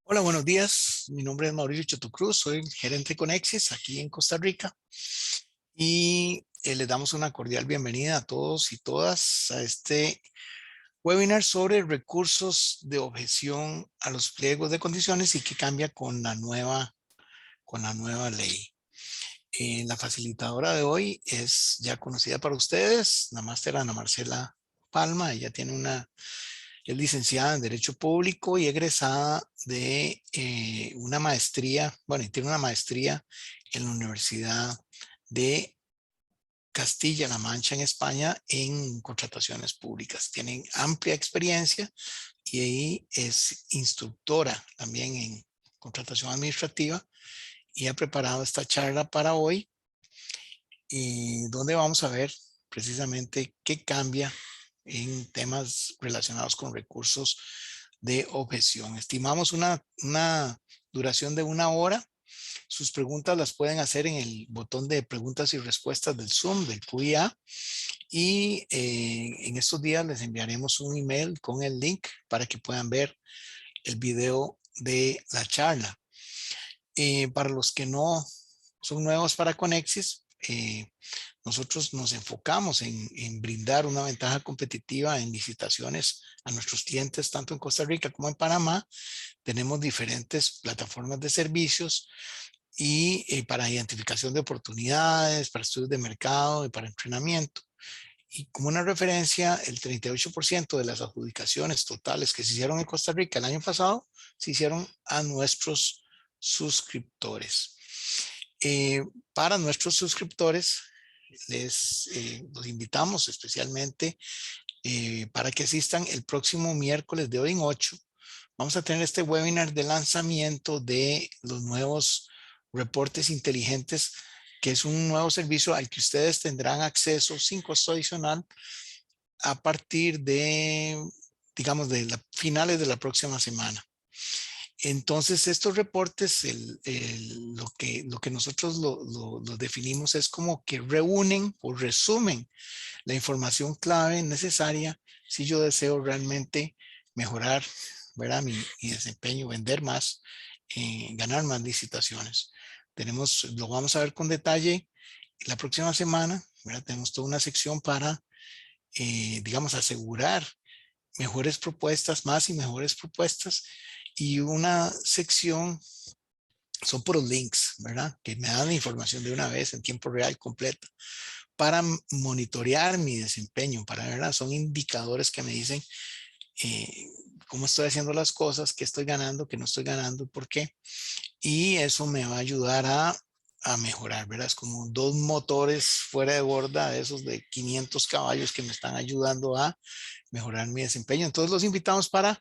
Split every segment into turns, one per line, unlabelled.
Hola, buenos días. Mi nombre es Mauricio Chotocruz, soy el gerente de Conexis aquí en Costa Rica y les damos una cordial bienvenida a todos y todas a este webinar sobre recursos de objeción a los pliegos de condiciones y qué cambia con la nueva ley. La facilitadora de hoy es ya conocida para ustedes, la máster Ana Marcela Palma. Ella es licenciada en Derecho Público y egresada de una maestría, bueno, y tiene una maestría en la Universidad de Castilla-La Mancha en España en contrataciones públicas. Tiene amplia experiencia y ahí es instructora también en contratación administrativa y ha preparado esta charla para hoy y donde vamos a ver precisamente qué cambia en temas relacionados con recursos de objeción. Estimamos una duración de 1 hora. Sus preguntas las pueden hacer en el botón de preguntas y respuestas del Zoom, del QIA. Y en estos días les enviaremos un email con el link para que puedan ver el video de la charla. Para los que no son nuevos para Conexis, nosotros nos enfocamos en brindar una ventaja competitiva en licitaciones a nuestros clientes, tanto en Costa Rica como en Panamá. Tenemos diferentes plataformas de servicios y para identificación de oportunidades, para estudios de mercado y para entrenamiento. Y como una referencia, el 38% de las adjudicaciones totales que se hicieron en Costa Rica el año pasado se hicieron a nuestros suscriptores. Eh, para nuestros suscriptores, los invitamos especialmente para que asistan el próximo miércoles de hoy en 8. Vamos a tener este webinar de lanzamiento de los nuevos reportes inteligentes, que es un nuevo servicio al que ustedes tendrán acceso sin costo adicional a partir de, digamos, de finales de la próxima semana. Entonces, estos reportes, lo que nosotros lo definimos es como que reúnen o resumen la información clave necesaria si yo deseo realmente mejorar, ¿verdad? Mi desempeño, vender más, ganar más licitaciones. Lo vamos a ver con detalle la próxima semana, ¿verdad? Tenemos toda una sección para, digamos, asegurar mejores propuestas, más y mejores propuestas, y una sección son por los links, ¿verdad? Que me dan la información de una vez en tiempo real completa para monitorear mi desempeño, para ver, son indicadores que me dicen eh, cómo estoy haciendo las cosas, qué estoy ganando, qué no estoy ganando, por qué. Y eso me va a ayudar a mejorar, ¿verdad? Es como dos motores fuera de borda, esos de 500 caballos que me están ayudando a mejorar mi desempeño. Entonces los invitamos para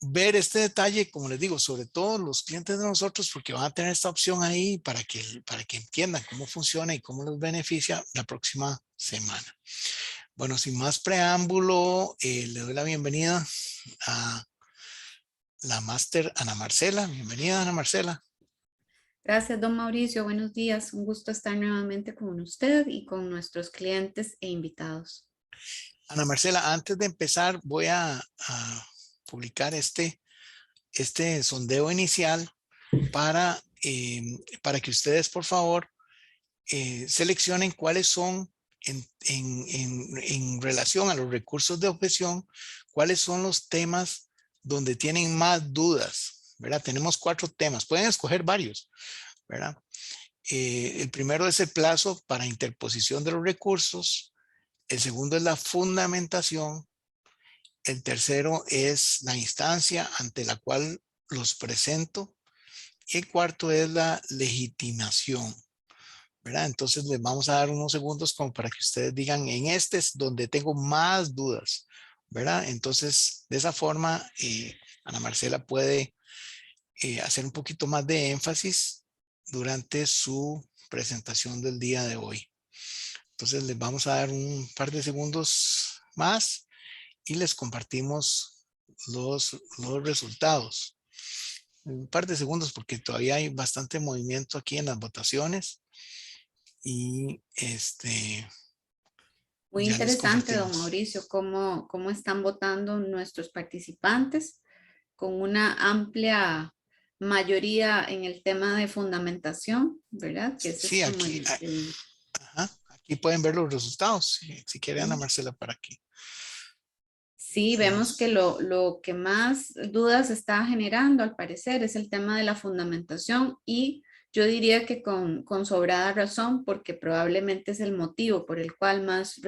ver este detalle, como les digo, sobre todo los clientes de nosotros, porque van a tener esta opción ahí para que entiendan cómo funciona y cómo les beneficia la próxima semana. Bueno, sin más preámbulo, le doy la bienvenida a la máster Ana Marcela. Bienvenida, Ana Marcela.
Gracias, don Mauricio. Buenos días. Un gusto estar nuevamente con usted y con nuestros clientes e invitados.
Ana Marcela, antes de empezar, voy a publicar este sondeo inicial para que ustedes, por favor, seleccionen cuáles son en relación a los recursos de objeción, cuáles son los temas donde tienen más dudas, ¿verdad? Tenemos 4 temas, pueden escoger varios, ¿verdad? El primero es el plazo para interposición de los recursos, el segundo es la fundamentación, el tercero es la instancia ante la cual los presento y el cuarto es la legitimación. ¿Verdad? Entonces les vamos a dar unos segundos como para que ustedes digan, en este es donde tengo más dudas, ¿verdad? Entonces, de esa forma, Ana Marcela puede hacer un poquito más de énfasis durante su presentación del día de hoy. Entonces, les vamos a dar un par de segundos más y les compartimos los resultados. Un par de segundos porque todavía hay bastante movimiento aquí en las votaciones. Y
Muy
ya les
interesante, don
compartimos.
Mauricio, cómo están votando nuestros participantes. con una amplia mayoría en el tema de fundamentación, ¿verdad? Que ese es
Sí,
como
aquí,
el
ajá, aquí pueden ver los resultados. Si quiere Ana
sí.
Marcela para aquí.
Sí, vemos que
Vamos.
lo que más dudas está generando, al parecer, es el tema de la fundamentación y yo diría que con sobrada razón, porque probablemente es el motivo por el cual más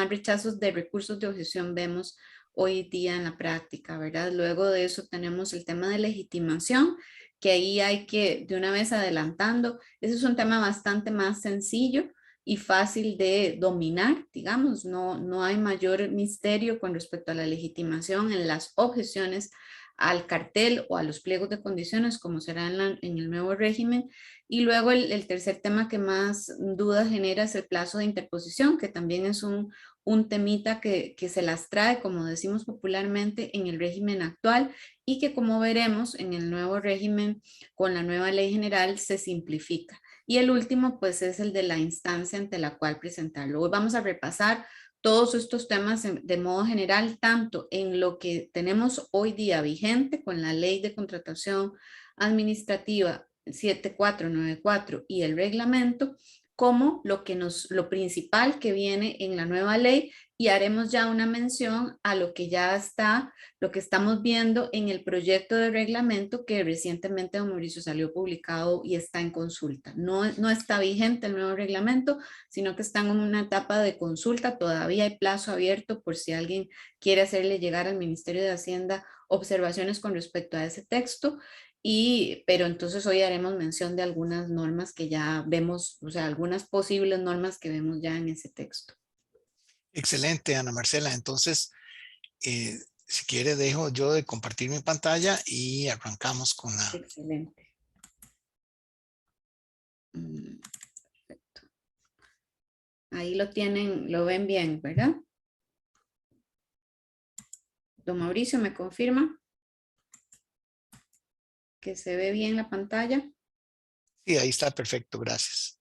rechazos de recursos de objeción vemos hoy día en la práctica, ¿verdad? Luego de eso tenemos el tema de legitimación, que ahí hay que, de una vez adelantando, ese es un tema bastante más sencillo y fácil de dominar, digamos, no hay mayor misterio con respecto a la legitimación en las objeciones al cartel o a los pliegos de condiciones, como será en el nuevo régimen. Y luego el tercer tema que más dudas genera es el plazo de interposición, que también es un temita que se las trae, como decimos popularmente, en el régimen actual y que como veremos en el nuevo régimen con la nueva ley general se simplifica. Y el último, pues, es el de la instancia ante la cual presentarlo. Hoy vamos a repasar todos estos temas de modo general, tanto en lo que tenemos hoy día vigente con la ley de contratación administrativa 7494 y el reglamento, como lo principal que viene en la nueva ley y haremos ya una mención a lo que ya está, lo que estamos viendo en el proyecto de reglamento que recientemente, don Mauricio, salió publicado y está en consulta. No está vigente el nuevo reglamento, sino que están en una etapa de consulta. Todavía hay plazo abierto por si alguien quiere hacerle llegar al Ministerio de Hacienda observaciones con respecto a ese texto. Pero entonces hoy haremos mención de algunas normas que ya vemos, o sea, algunas posibles normas que vemos ya en ese texto.
Excelente, Ana Marcela. Entonces, si quiere, dejo yo de compartir mi pantalla y arrancamos con la...
Excelente. Perfecto. Ahí lo tienen, lo ven bien, ¿verdad? Don Mauricio, ¿me confirma que se ve bien la pantalla?
Sí, ahí está perfecto, gracias.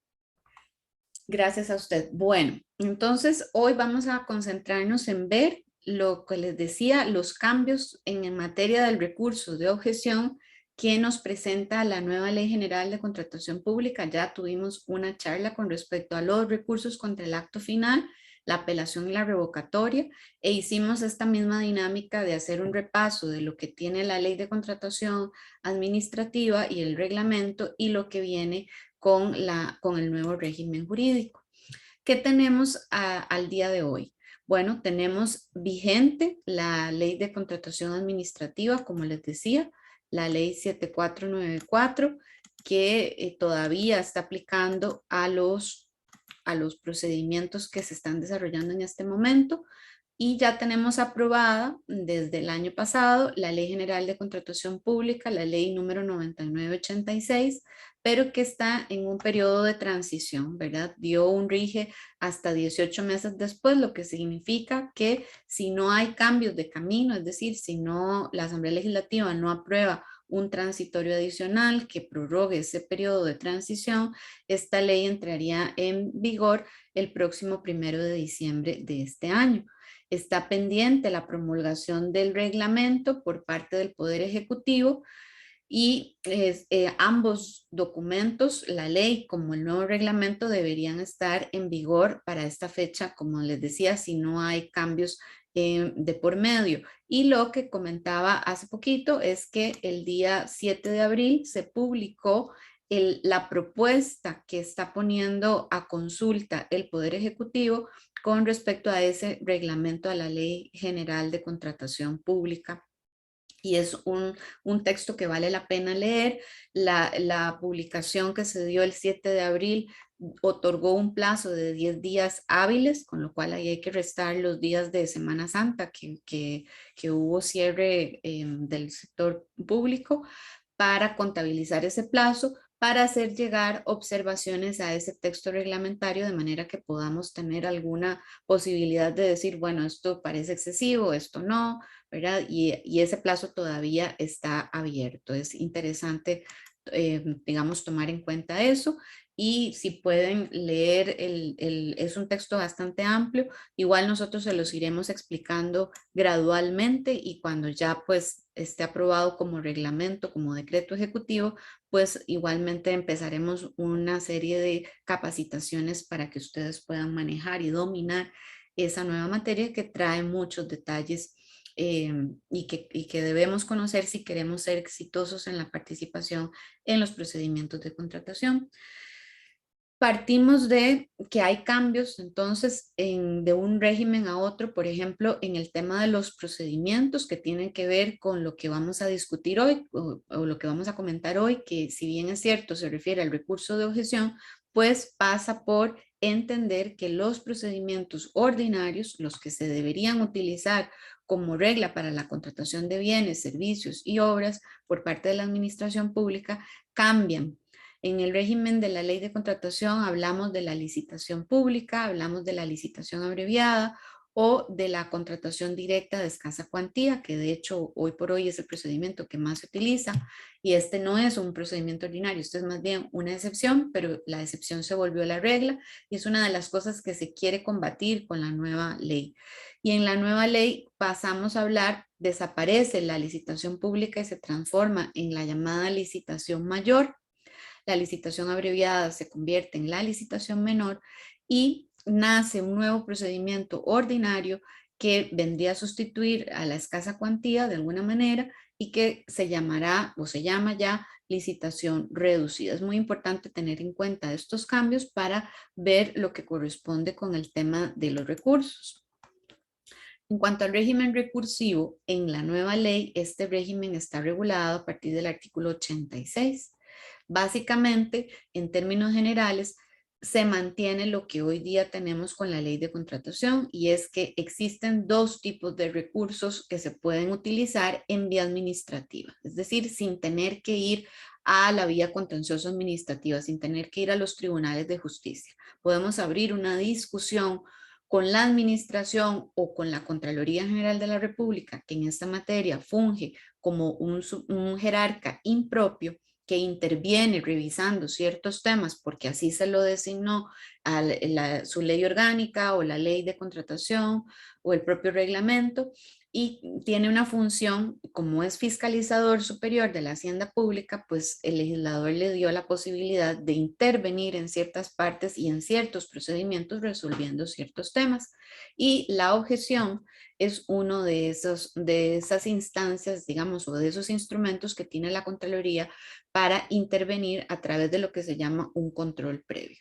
Gracias a usted. Bueno, entonces hoy vamos a concentrarnos en ver lo que les decía, los cambios en materia del recurso de objeción que nos presenta la nueva Ley General de Contratación Pública. Ya tuvimos una charla con respecto a los recursos contra el acto final, la apelación y la revocatoria, e hicimos esta misma dinámica de hacer un repaso de lo que tiene la Ley de Contratación Administrativa y el reglamento y lo que viene con el nuevo régimen jurídico. ¿Qué tenemos al día de hoy? Bueno, tenemos vigente la ley de contratación administrativa, como les decía, la ley 7494, que todavía está aplicando a los procedimientos que se están desarrollando en este momento. Y ya tenemos aprobada desde el año pasado la Ley General de Contratación Pública, la ley número 9986, pero que está en un periodo de transición, ¿verdad? Dio un rige hasta 18 meses después, lo que significa que si no hay cambios de camino, es decir, si no la Asamblea Legislativa no aprueba un transitorio adicional que prorrogue ese periodo de transición, esta ley entraría en vigor el próximo 1 de diciembre de este año. Está pendiente la promulgación del reglamento por parte del Poder Ejecutivo y ambos documentos, la ley como el nuevo reglamento, deberían estar en vigor para esta fecha, como les decía, si no hay cambios de por medio. Y lo que comentaba hace poquito es que el día 7 de abril se publicó la propuesta que está poniendo a consulta el Poder Ejecutivo con respecto a ese reglamento a la Ley General de Contratación Pública. Y es un texto que vale la pena leer. La publicación que se dio el 7 de abril otorgó un plazo de 10 días hábiles, con lo cual ahí hay que restar los días de Semana Santa que hubo cierre del sector público para contabilizar ese plazo, para hacer llegar observaciones a ese texto reglamentario de manera que podamos tener alguna posibilidad de decir, bueno, esto parece excesivo, esto no, ¿verdad? Y ese plazo todavía está abierto. Es interesante, digamos, tomar en cuenta eso. y si pueden leer, es un texto bastante amplio. Igual nosotros se los iremos explicando gradualmente y cuando ya pues esté aprobado como reglamento, como decreto ejecutivo, pues igualmente empezaremos una serie de capacitaciones para que ustedes puedan manejar y dominar esa nueva materia que trae muchos detalles y que debemos conocer si queremos ser exitosos en la participación en los procedimientos de contratación. Partimos de que hay cambios entonces de un régimen a otro, por ejemplo, en el tema de los procedimientos que tienen que ver con lo que vamos a discutir hoy o lo que vamos a comentar hoy, que si bien es cierto se refiere al recurso de objeción, pues pasa por entender que los procedimientos ordinarios, los que se deberían utilizar como regla para la contratación de bienes, servicios y obras por parte de la administración pública, cambian. En el régimen de la ley de contratación hablamos de la licitación pública, hablamos de la licitación abreviada o de la contratación directa de escasa cuantía, que de hecho hoy por hoy es el procedimiento que más se utiliza y este no es un procedimiento ordinario, esto es más bien una excepción, pero la excepción se volvió la regla y es una de las cosas que se quiere combatir con la nueva ley. Y en la nueva ley pasamos a hablar, desaparece la licitación pública y se transforma en la llamada licitación mayor. La licitación abreviada se convierte en la licitación menor y nace un nuevo procedimiento ordinario que vendría a sustituir a la escasa cuantía de alguna manera y que se llamará o se llama ya licitación reducida. Es muy importante tener en cuenta estos cambios para ver lo que corresponde con el tema de los recursos. En cuanto al régimen recursivo, en la nueva ley, este régimen está regulado a partir del artículo 86. Básicamente, en términos generales, se mantiene lo que hoy día tenemos con la ley de contratación y es que existen dos tipos de recursos que se pueden utilizar en vía administrativa, es decir, sin tener que ir a la vía contencioso administrativa, sin tener que ir a los tribunales de justicia. Podemos abrir una discusión con la administración o con la Contraloría General de la República, que en esta materia funge como un jerarca impropio, que interviene revisando ciertos temas porque así se lo designó su ley orgánica o la ley de contratación o el propio reglamento y tiene una función como es fiscalizador superior de la hacienda pública, pues el legislador le dio la posibilidad de intervenir en ciertas partes y en ciertos procedimientos resolviendo ciertos temas. Y la objeción es uno de esas instancias, digamos, o de esos instrumentos que tiene la Contraloría para intervenir a través de lo que se llama un control previo.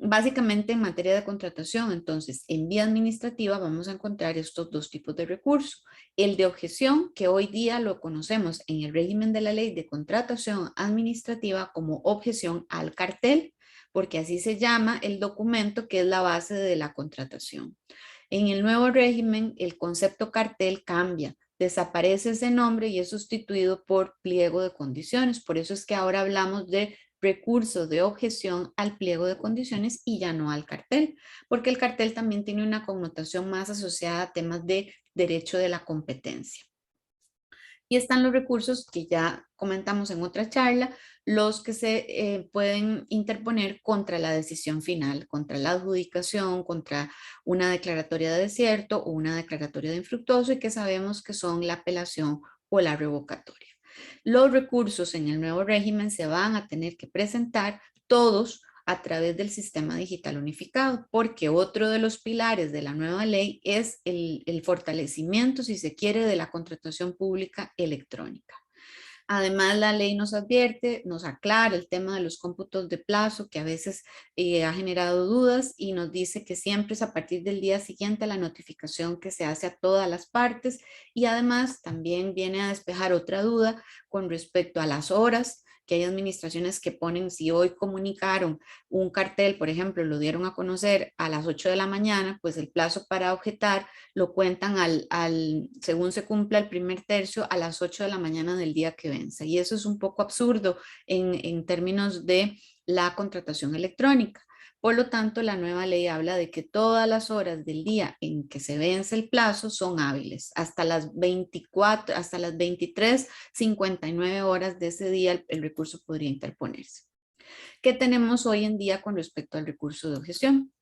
Básicamente en materia de contratación, entonces, en vía administrativa vamos a encontrar estos dos tipos de recursos. El de objeción, que hoy día lo conocemos en el régimen de la ley de contratación administrativa como objeción al cartel, porque así se llama el documento que es la base de la contratación. En el nuevo régimen, el concepto cartel cambia. Desaparece ese nombre y es sustituido por pliego de condiciones. Por eso es que ahora hablamos de recurso de objeción al pliego de condiciones y ya no al cartel, porque el cartel también tiene una connotación más asociada a temas de derecho de la competencia. Y están los recursos que ya comentamos en otra charla, los que se pueden interponer contra la decisión final, contra la adjudicación, contra una declaratoria de desierto o una declaratoria de infructuoso y que sabemos que son la apelación o la revocatoria. Los recursos en el nuevo régimen se van a tener que presentar todos a través del sistema digital unificado, porque otro de los pilares de la nueva ley es el fortalecimiento, si se quiere, de la contratación pública electrónica. Además, la ley nos advierte, nos aclara el tema de los cómputos de plazo que a veces ha generado dudas y nos dice que siempre es a partir del día siguiente a la notificación que se hace a todas las partes y además también viene a despejar otra duda con respecto a las horas, que hay administraciones que ponen, si hoy comunicaron un cartel, por ejemplo, lo dieron a conocer a las 8 de la mañana, pues el plazo para objetar lo cuentan según se cumpla el primer tercio a las 8 de la mañana del día que vence. Y eso es un poco absurdo en términos de la contratación electrónica. Por lo tanto, la nueva ley habla de que todas las horas del día en que se vence el plazo son hábiles. Hasta las 24, hasta las 23:59 horas de ese día el recurso podría interponerse. que tenemos hoy en día con respecto al recurso de objeción.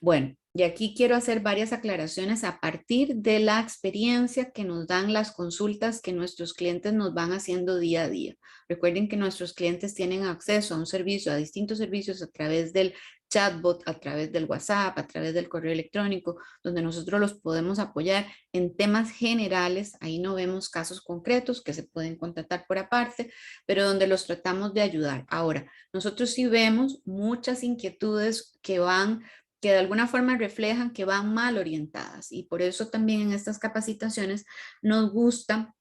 Bueno, y aquí quiero hacer varias aclaraciones a partir de la experiencia que nos dan las consultas que nuestros clientes nos van haciendo día a día. Recuerden que nuestros clientes tienen acceso a un servicio, a distintos servicios a través del chatbot, a través del WhatsApp, a través del correo electrónico, donde nosotros los podemos apoyar en temas generales. Ahí no vemos casos concretos que se pueden contratar por aparte, pero donde los tratamos de ayudar. Ahora, nosotros sí vemos muchas inquietudes que de alguna forma reflejan que van mal orientadas, y por eso también en estas capacitaciones nos gusta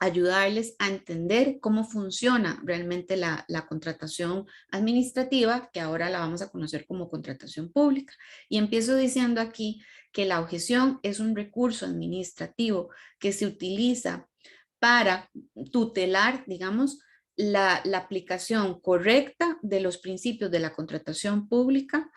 ayudarles a entender cómo funciona realmente la contratación administrativa, que ahora la vamos a conocer como contratación pública. Y empiezo diciendo aquí que la objeción es un recurso administrativo que se utiliza para tutelar, digamos, la aplicación correcta de los principios de la contratación pública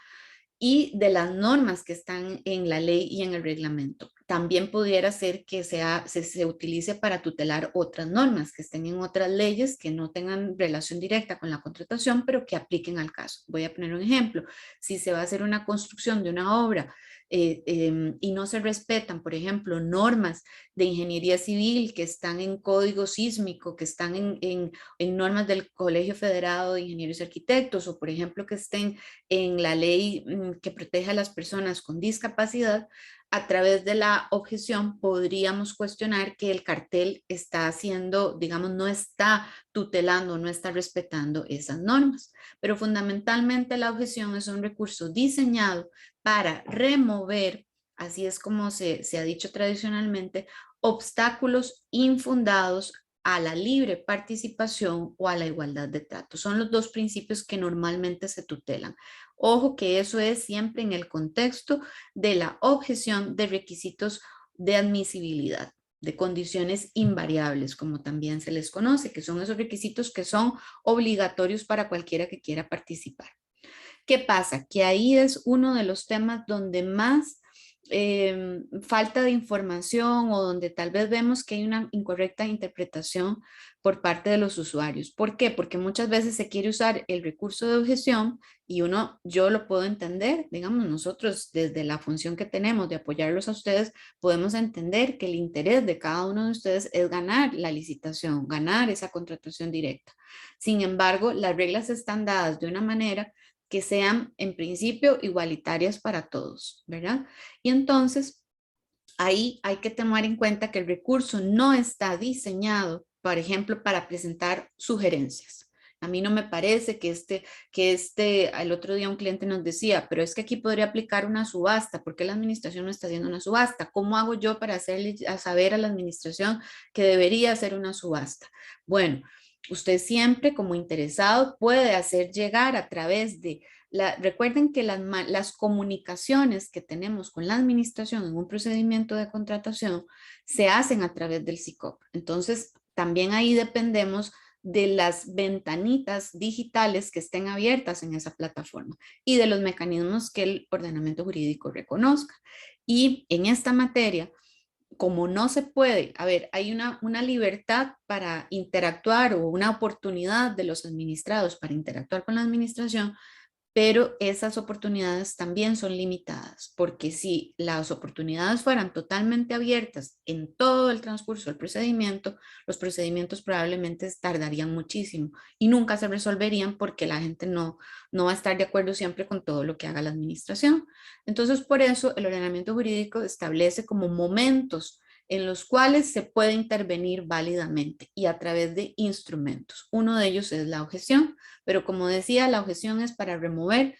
y de las normas que están en la ley y en el reglamento. También pudiera ser que se utilice para tutelar otras normas que estén en otras leyes que no tengan relación directa con la contratación, pero que apliquen al caso. Voy a poner un ejemplo. Si se va a hacer una construcción de una obra y no se respetan, por ejemplo, normas de ingeniería civil que están en código sísmico, que están en normas del Colegio Federado de Ingenieros y Arquitectos, o por ejemplo que estén en la ley que protege a las personas con discapacidad, a través de la objeción podríamos cuestionar que el cartel está haciendo, digamos, no está tutelando, no está respetando esas normas. Pero fundamentalmente la objeción es un recurso diseñado para remover, así es como se ha dicho tradicionalmente, obstáculos infundados a la libre participación o a la igualdad de trato. Son los dos principios que normalmente se tutelan. Ojo que eso es siempre en el contexto de la objeción de requisitos de admisibilidad, de condiciones invariables, como también se les conoce, que son esos requisitos que son obligatorios para cualquiera que quiera participar. ¿Qué pasa? Que ahí es uno de los temas donde más falta de información o donde tal vez vemos que hay una incorrecta interpretación por parte de los usuarios. ¿Por qué? Porque muchas veces se quiere usar el recurso de objeción y yo lo puedo entender, digamos, nosotros desde la función que tenemos de apoyarlos a ustedes, podemos entender que el interés de cada uno de ustedes es ganar la licitación, ganar esa contratación directa. Sin embargo, las reglas están dadas de una manera que sean en principio igualitarias para todos, ¿verdad? Y entonces ahí hay que tomar en cuenta que el recurso no está diseñado, por ejemplo, para presentar sugerencias. A mí no me parece el otro día un cliente nos decía, pero es que aquí podría aplicar una subasta, ¿por qué la administración no está haciendo una subasta? ¿Cómo hago yo para hacerle saber a la administración que debería hacer una subasta? Bueno, usted siempre como interesado puede hacer llegar a través de recuerden que las comunicaciones que tenemos con la administración en un procedimiento de contratación se hacen a través del SICOP. Entonces, también ahí dependemos de las ventanitas digitales que estén abiertas en esa plataforma y de los mecanismos que el ordenamiento jurídico reconozca. Y en esta materia, como no se puede, a ver, hay una libertad para interactuar o una oportunidad de los administrados para interactuar con la administración, pero esas oportunidades también son limitadas, porque si las oportunidades fueran totalmente abiertas en todo el transcurso del procedimiento, los procedimientos probablemente tardarían muchísimo y nunca se resolverían porque la gente no va a estar de acuerdo siempre con todo lo que haga la administración. Entonces, por eso el ordenamiento jurídico establece como momentos en los cuales se puede intervenir válidamente y a través de instrumentos. Uno de ellos es la objeción, pero como decía, la objeción es para remover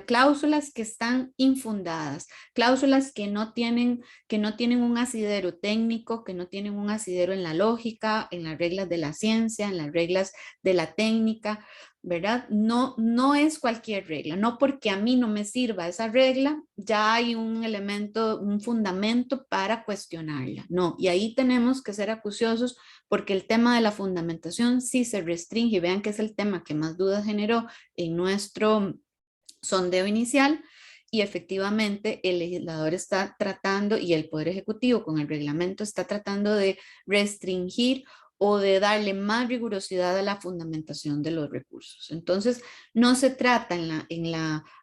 cláusulas que están infundadas, cláusulas que no tienen un asidero técnico, que no tienen un asidero en la lógica, en las reglas de la ciencia, en las reglas de la técnica, ¿verdad? No es cualquier regla, no porque a mí no me sirva esa regla, ya hay un elemento, un fundamento para cuestionarla, no, y ahí tenemos que ser acuciosos porque el tema de la fundamentación sí se restringe, vean que es el tema que más dudas generó en nuestro sondeo inicial, y efectivamente el legislador está tratando y el Poder Ejecutivo con el reglamento está tratando de restringir o de darle más rigurosidad a la fundamentación de los recursos. Entonces, no se trata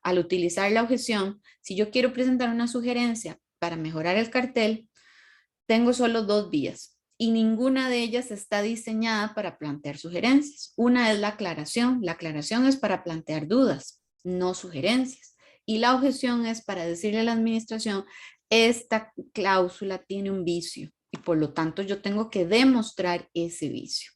al utilizar la objeción, si yo quiero presentar una sugerencia para mejorar el cartel, tengo solo dos vías y ninguna de ellas está diseñada para plantear sugerencias. Una es la aclaración. La aclaración es para plantear dudas, no sugerencias. Y la objeción es para decirle a la administración, esta cláusula tiene un vicio y por lo tanto yo tengo que demostrar ese vicio.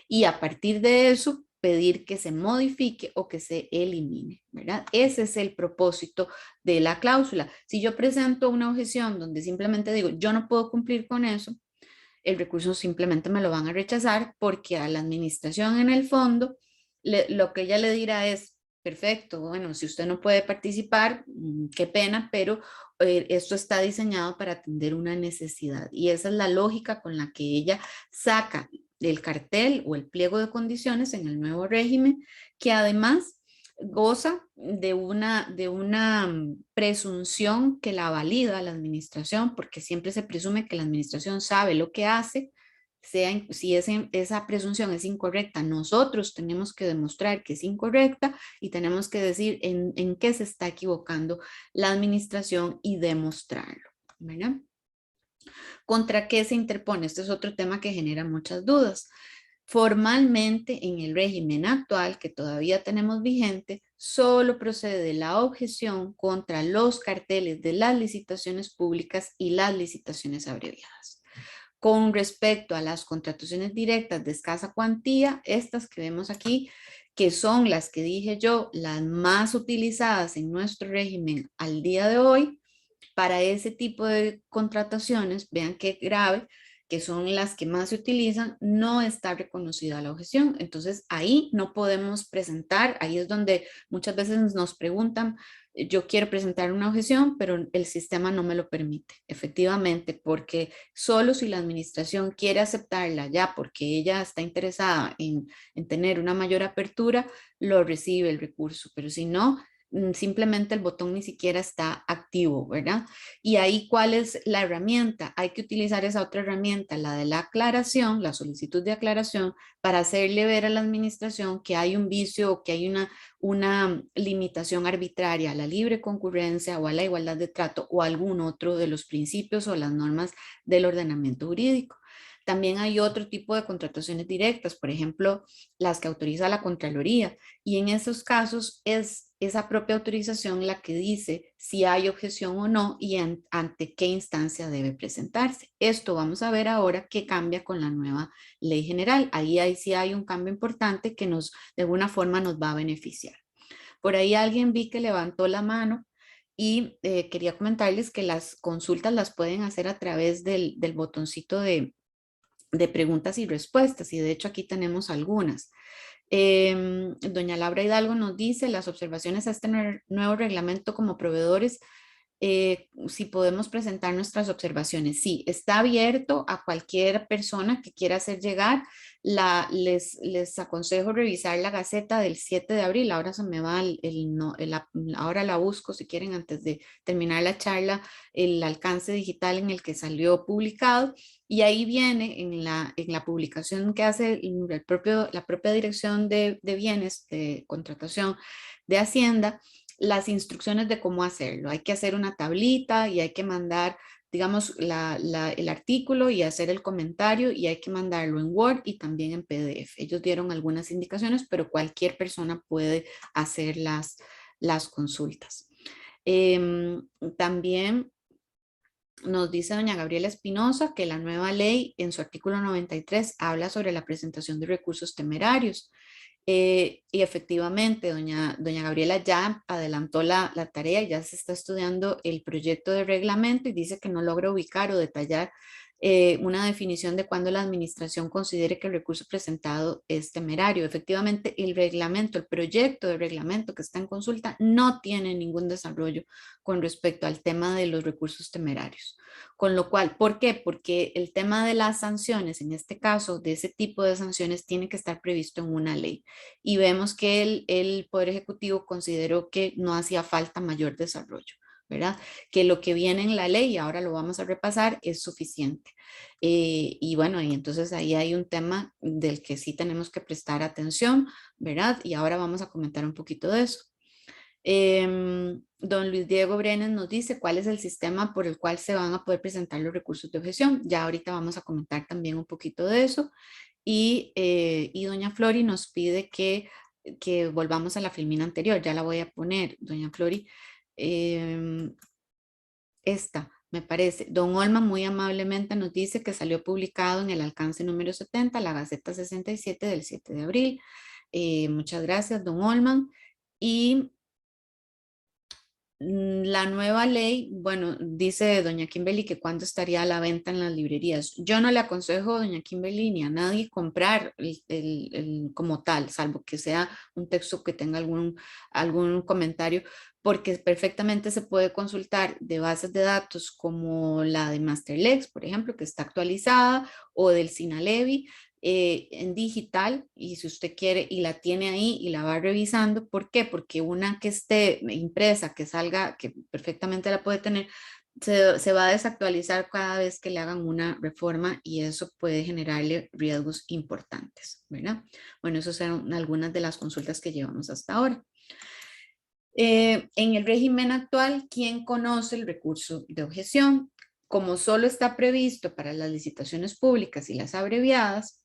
Y a partir de eso, pedir que se modifique o que se elimine, ¿verdad? Ese es el propósito de la cláusula. Si yo presento una objeción donde simplemente digo, yo no puedo cumplir con eso, el recurso simplemente me lo van a rechazar porque a la administración en el fondo lo que ella le dirá es, perfecto, bueno, si usted no puede participar, qué pena, pero esto está diseñado para atender una necesidad. Y esa es la lógica con la que ella saca el cartel o el pliego de condiciones en el nuevo régimen, que además goza de una presunción que la valida la administración, porque siempre se presume que la administración sabe lo que hace, si esa presunción es incorrecta, nosotros tenemos que demostrar que es incorrecta y tenemos que decir en qué se está equivocando la administración y demostrarlo, ¿verdad? ¿Contra qué se interpone? Este es otro tema que genera muchas dudas. Formalmente, en el régimen actual que todavía tenemos vigente, solo procede la objeción contra los carteles de las licitaciones públicas y las licitaciones abreviadas. Con respecto a las contrataciones directas de escasa cuantía, estas que vemos aquí, que son las que dije yo, las más utilizadas en nuestro régimen al día de hoy, para ese tipo de contrataciones, vean qué grave, que son las que más se utilizan, no está reconocida la objeción. Entonces ahí no podemos presentar, ahí es donde muchas veces nos preguntan, yo quiero presentar una objeción, pero el sistema no me lo permite. Efectivamente, porque solo si la administración quiere aceptarla ya porque ella está interesada en tener una mayor apertura, lo recibe el recurso, pero si no, simplemente el botón ni siquiera está activo, ¿verdad? Y ahí, ¿cuál es la herramienta? Hay que utilizar esa otra herramienta, la de la aclaración, la solicitud de aclaración, para hacerle ver a la administración que hay un vicio o que hay una limitación arbitraria a la libre concurrencia o a la igualdad de trato o algún otro de los principios o las normas del ordenamiento jurídico. También hay otro tipo de contrataciones directas, por ejemplo, las que autoriza la Contraloría, y en esos casos es esa propia autorización la que dice si hay objeción o no y ante qué instancia debe presentarse. Esto vamos a ver ahora qué cambia con la nueva ley general. Ahí sí hay un cambio importante que de alguna forma nos va a beneficiar. Por ahí alguien vi que levantó la mano y quería comentarles que las consultas las pueden hacer a través del botoncito de preguntas y respuestas, y de hecho aquí tenemos algunas. Doña Laura Hidalgo nos dice las observaciones a este nuevo reglamento como proveedores, si podemos presentar nuestras observaciones. Sí, está abierto a cualquier persona que quiera hacer llegar. Les aconsejo revisar la Gaceta del 7 de abril. Ahora se me va ahora la busco si quieren antes de terminar la charla, el alcance digital en el que salió publicado. Y ahí viene en la publicación que hace la propia Dirección de Bienes de Contratación de Hacienda, las instrucciones de cómo hacerlo. Hay que hacer una tablita y hay que mandar, digamos, el artículo y hacer el comentario, y hay que mandarlo en Word y también en PDF. Ellos dieron algunas indicaciones, pero cualquier persona puede hacer las consultas. También nos dice doña Gabriela Espinosa que la nueva ley en su artículo 93 habla sobre la presentación de recursos temerarios. Y efectivamente, doña Gabriela ya adelantó la tarea, ya se está estudiando el proyecto de reglamento y dice que no logra ubicar o detallar una definición de cuándo la administración considere que el recurso presentado es temerario. Efectivamente, el reglamento, el proyecto de reglamento que está en consulta no tiene ningún desarrollo con respecto al tema de los recursos temerarios. Con lo cual, ¿por qué? Porque el tema de las sanciones, en este caso, de ese tipo de sanciones, tiene que estar previsto en una ley. Y vemos que el Poder Ejecutivo consideró que no hacía falta mayor desarrollo, ¿verdad? Que lo que viene en la ley, y ahora lo vamos a repasar, es suficiente. Y bueno, y entonces ahí hay un tema del que sí tenemos que prestar atención, ¿verdad? Y ahora vamos a comentar un poquito de eso. Don Luis Diego Brenes nos dice cuál es el sistema por el cual se van a poder presentar los recursos de objeción. Ya ahorita vamos a comentar también un poquito de eso. Y doña Flori nos pide que volvamos a la filmina anterior. Ya la voy a poner, doña Flori. Esta, me parece. Don Olma muy amablemente nos dice que salió publicado en el alcance número 70, la Gaceta 67 del 7 de abril. Muchas gracias, don Olman. Y la nueva ley, bueno, dice doña Kimberly que cuándo estaría a la venta en las librerías. Yo no le aconsejo, doña Kimberly, ni a nadie comprar como tal, salvo que sea un texto que tenga algún comentario, porque perfectamente se puede consultar de bases de datos como la de Masterlex, por ejemplo, que está actualizada, o del Sinalevi, en digital, y si usted quiere y la tiene ahí y la va revisando. ¿Por qué? Porque una que esté impresa, que salga, que perfectamente la puede tener, se va a desactualizar cada vez que le hagan una reforma y eso puede generarle riesgos importantes, ¿verdad? Bueno, esas son algunas de las consultas que llevamos hasta ahora. En el régimen actual, ¿quién conoce el recurso de objeción? Como solo está previsto para las licitaciones públicas y las abreviadas,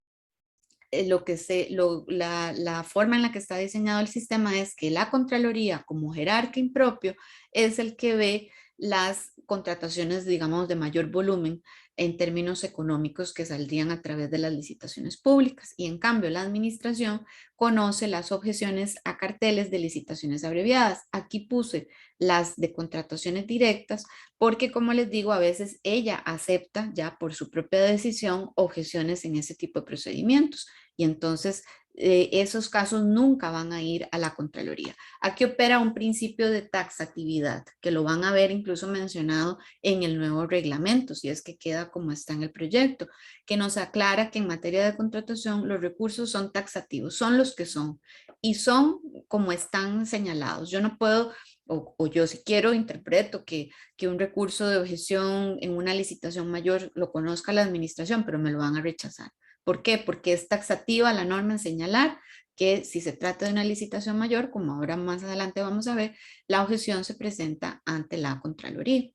la forma en la que está diseñado el sistema es que la Contraloría, como jerarca impropio, es el que ve las contrataciones, digamos, de mayor volumen en términos económicos que saldrían a través de las licitaciones públicas. Y en cambio, la administración conoce las objeciones a carteles de licitaciones abreviadas. Aquí puse las de contrataciones directas porque, como les digo, a veces ella acepta ya por su propia decisión objeciones en ese tipo de procedimientos. Y entonces esos casos nunca van a ir a la Contraloría. Aquí opera un principio de taxatividad, que lo van a ver incluso mencionado en el nuevo reglamento, si es que queda como está en el proyecto, que nos aclara que en materia de contratación los recursos son taxativos, son los que son, y son como están señalados. Yo no puedo, o yo si quiero interpreto que un recurso de objeción en una licitación mayor lo conozca la administración, pero me lo van a rechazar. ¿Por qué? Porque es taxativa la norma en señalar que si se trata de una licitación mayor, como ahora más adelante vamos a ver, la objeción se presenta ante la Contraloría.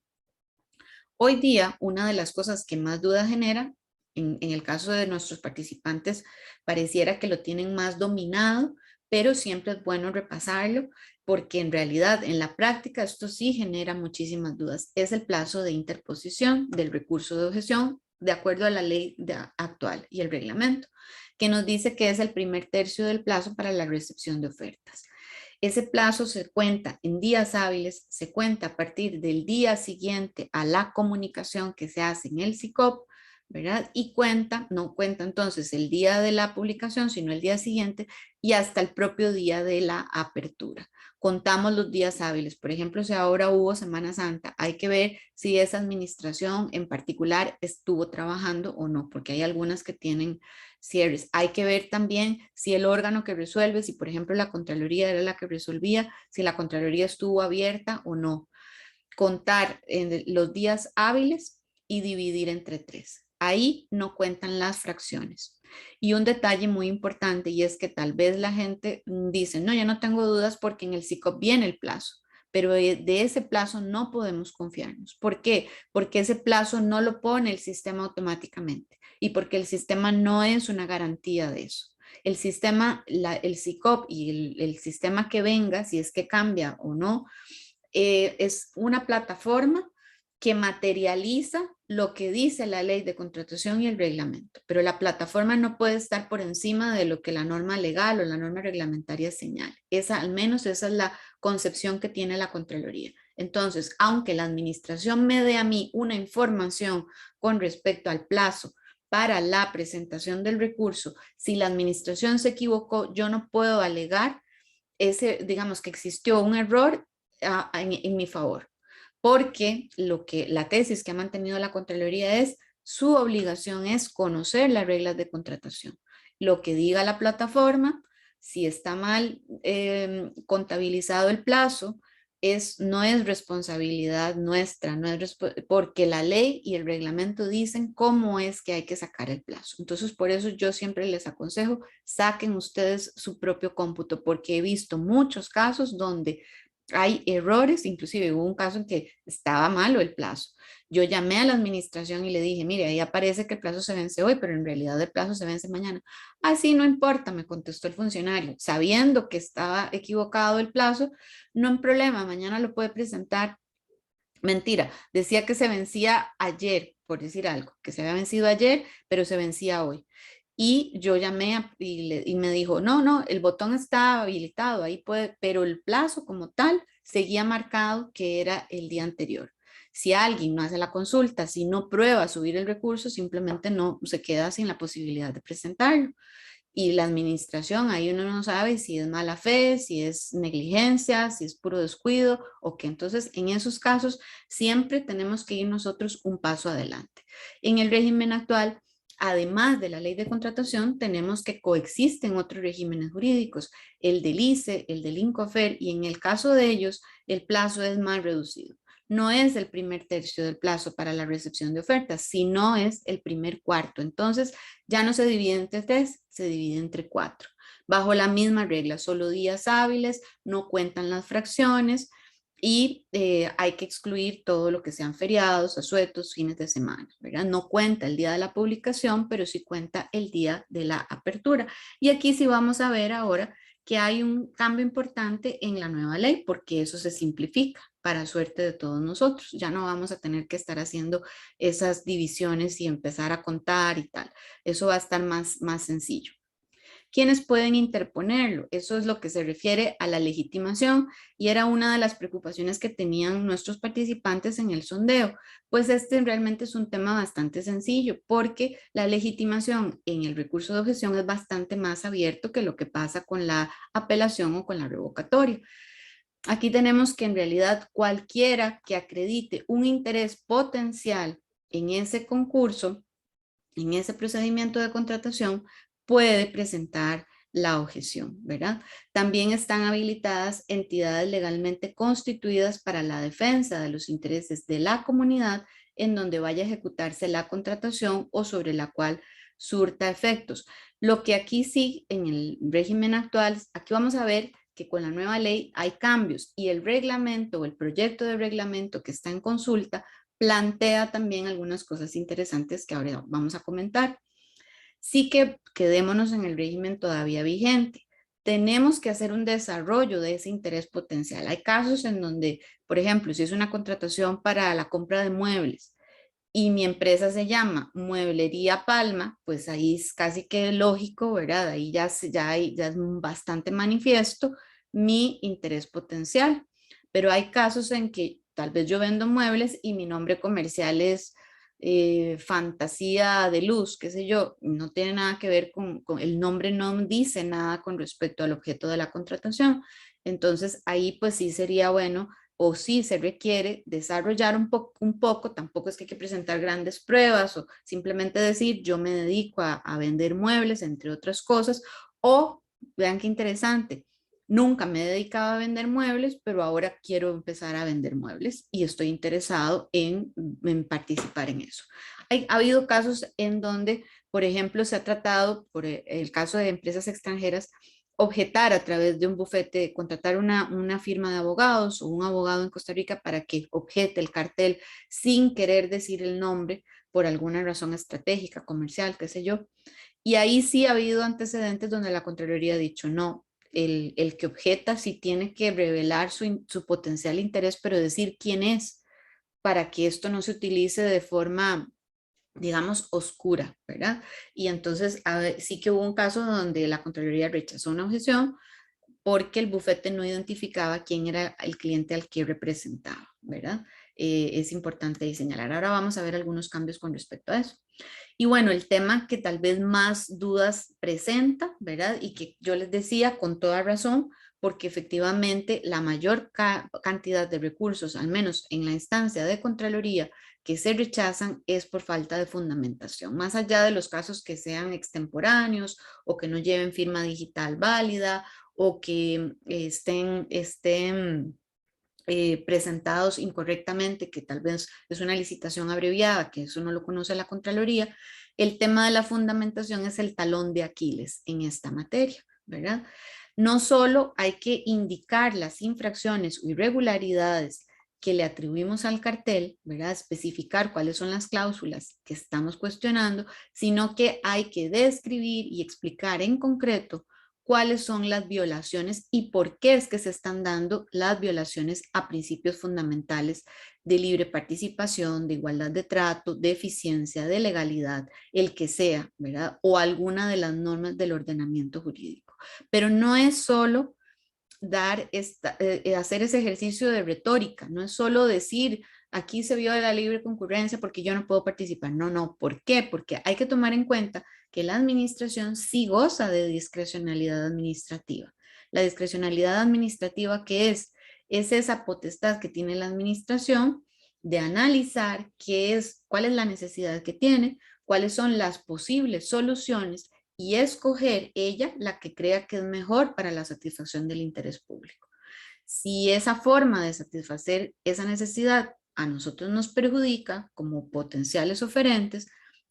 Hoy día, una de las cosas que más duda genera, en el caso de nuestros participantes, pareciera que lo tienen más dominado, pero siempre es bueno repasarlo, porque en realidad, en la práctica, esto sí genera muchísimas dudas. Es el plazo de interposición del recurso de objeción de acuerdo a la ley actual y el reglamento, que nos dice que es el primer tercio del plazo para la recepción de ofertas. Ese plazo se cuenta en días hábiles, se cuenta a partir del día siguiente a la comunicación que se hace en el SICOP, ¿verdad? Y no cuenta entonces el día de la publicación, sino el día siguiente y hasta el propio día de la apertura. Contamos los días hábiles. Por ejemplo, si ahora hubo Semana Santa, hay que ver si esa administración en particular estuvo trabajando o no, porque hay algunas que tienen cierres. Hay que ver también si el órgano que resuelve, si por ejemplo la Contraloría era la que resolvía, si la Contraloría estuvo abierta o no. Contar en los días hábiles y dividir entre 3. Ahí no cuentan las fracciones. Y un detalle muy importante, y es que tal vez la gente dice, no, yo no tengo dudas porque en el SICOP viene el plazo, pero de ese plazo no podemos confiarnos. ¿Por qué? Porque ese plazo no lo pone el sistema automáticamente y porque el sistema no es una garantía de eso. El sistema, el SICOP y el sistema que venga, si es que cambia o no, es una plataforma que materializa lo que dice la ley de contratación y el reglamento, pero la plataforma no puede estar por encima de lo que la norma legal o la norma reglamentaria señala. Al menos esa es la concepción que tiene la Contraloría. Entonces, aunque la administración me dé a mí una información con respecto al plazo para la presentación del recurso, si la administración se equivocó, yo no puedo alegar digamos que existió un error en mi favor, porque la tesis que ha mantenido la Contraloría es su obligación es conocer las reglas de contratación. Lo que diga la plataforma, si está mal contabilizado el plazo, no es responsabilidad nuestra, porque la ley y el reglamento dicen cómo es que hay que sacar el plazo. Entonces, por eso yo siempre les aconsejo, saquen ustedes su propio cómputo, porque he visto muchos casos donde hay errores, inclusive hubo un caso en que estaba malo el plazo. Yo llamé a la administración y le dije, mire, ahí aparece que el plazo se vence hoy, pero en realidad el plazo se vence mañana. Así no importa, me contestó el funcionario, sabiendo que estaba equivocado el plazo, no hay problema, mañana lo puede presentar. Mentira, decía que se vencía ayer, por decir algo, que se había vencido ayer, pero se vencía hoy. Y yo llamé y me dijo, no, el botón está habilitado, ahí puede, pero el plazo como tal seguía marcado que era el día anterior. Si alguien no hace la consulta, si no prueba subir el recurso, simplemente no se queda sin la posibilidad de presentarlo. Y la administración, ahí uno no sabe si es mala fe, si es negligencia, si es puro descuido o qué. Entonces, en esos casos, siempre tenemos que ir nosotros un paso adelante. En el régimen actual, además de la ley de contratación, tenemos que coexisten otros regímenes jurídicos, el del ICE, el del INCOFER, y en el caso de ellos, el plazo es más reducido. No es el primer tercio del plazo para la recepción de ofertas, sino es el primer cuarto. Entonces, ya no se divide entre 3, se divide entre 4. Bajo la misma regla, solo días hábiles, no cuentan las fracciones y hay que excluir todo lo que sean feriados, asuetos, fines de semana, ¿verdad? No cuenta el día de la publicación, pero sí cuenta el día de la apertura. Y aquí sí vamos a ver ahora que hay un cambio importante en la nueva ley, porque eso se simplifica para suerte de todos nosotros. Ya no vamos a tener que estar haciendo esas divisiones y empezar a contar y tal. Eso va a estar más sencillo. ¿Quiénes pueden interponerlo? Eso es lo que se refiere a la legitimación y era una de las preocupaciones que tenían nuestros participantes en el sondeo. Pues este realmente es un tema bastante sencillo porque la legitimación en el recurso de objeción es bastante más abierto que lo que pasa con la apelación o con la revocatoria. Aquí tenemos que en realidad cualquiera que acredite un interés potencial en ese concurso, en ese procedimiento de contratación, puede presentar la objeción, ¿verdad? También están habilitadas entidades legalmente constituidas para la defensa de los intereses de la comunidad en donde vaya a ejecutarse la contratación o sobre la cual surta efectos. Lo que aquí sí, en el régimen actual, aquí vamos a ver que con la nueva ley hay cambios y el reglamento o el proyecto de reglamento que está en consulta plantea también algunas cosas interesantes que ahora vamos a comentar. Sí que quedémonos en el régimen todavía vigente. Tenemos que hacer un desarrollo de ese interés potencial. Hay casos en donde, por ejemplo, si es una contratación para la compra de muebles y mi empresa se llama Mueblería Palma, pues ahí es casi que lógico, ¿verdad? Ahí ya es bastante manifiesto mi interés potencial. Pero hay casos en que tal vez yo vendo muebles y mi nombre comercial es Fantasía de Luz, qué sé yo, no tiene nada que ver con el nombre, no dice nada con respecto al objeto de la contratación. Entonces ahí pues sí sería bueno o sí se requiere desarrollar un poco, tampoco es que hay que presentar grandes pruebas o simplemente decir yo me dedico a vender muebles, entre otras cosas, o vean qué interesante, nunca me he dedicado a vender muebles, pero ahora quiero empezar a vender muebles y estoy interesado en participar en eso. Ha habido casos en donde, por ejemplo, se ha tratado, por el caso de empresas extranjeras, objetar a través de un bufete, contratar una firma de abogados o un abogado en Costa Rica para que objete el cartel sin querer decir el nombre por alguna razón estratégica, comercial, qué sé yo. Y ahí sí ha habido antecedentes donde la Contraloría ha dicho no, el que objeta sí tiene que revelar su potencial interés, pero decir quién es para que esto no se utilice de forma, digamos, oscura, ¿verdad? Y entonces sí que hubo un caso donde la Contraloría rechazó una objeción porque el bufete no identificaba quién era el cliente al que representaba, ¿verdad? Es importante señalar. Ahora vamos a ver algunos cambios con respecto a eso. Y bueno, el tema que tal vez más dudas presenta, ¿verdad? Y que yo les decía con toda razón, porque efectivamente la mayor cantidad de recursos, al menos en la instancia de Contraloría, que se rechazan es por falta de fundamentación, más allá de los casos que sean extemporáneos o que no lleven firma digital válida o que estén presentados incorrectamente, que tal vez es una licitación abreviada, que eso no lo conoce la Contraloría. El tema de la fundamentación es el talón de Aquiles en esta materia, ¿verdad? No solo hay que indicar las infracciones o irregularidades que le atribuimos al cartel, ¿verdad? Especificar cuáles son las cláusulas que estamos cuestionando, sino que hay que describir y explicar en concreto cuáles son las violaciones y por qué es que se están dando las violaciones a principios fundamentales de libre participación, de igualdad de trato, de eficiencia, de legalidad, el que sea, ¿verdad? O alguna de las normas del ordenamiento jurídico. Pero no es solo hacer ese ejercicio de retórica, no es solo decir, aquí se viola la libre concurrencia porque yo no puedo participar. No, no, ¿por qué? Porque hay que tomar en cuenta que la administración sí goza de discrecionalidad administrativa. La discrecionalidad administrativa, ¿qué es? Es esa potestad que tiene la administración de analizar cuál es la necesidad que tiene, cuáles son las posibles soluciones y escoger ella la que crea que es mejor para la satisfacción del interés público. Si esa forma de satisfacer esa necesidad a nosotros nos perjudica como potenciales oferentes,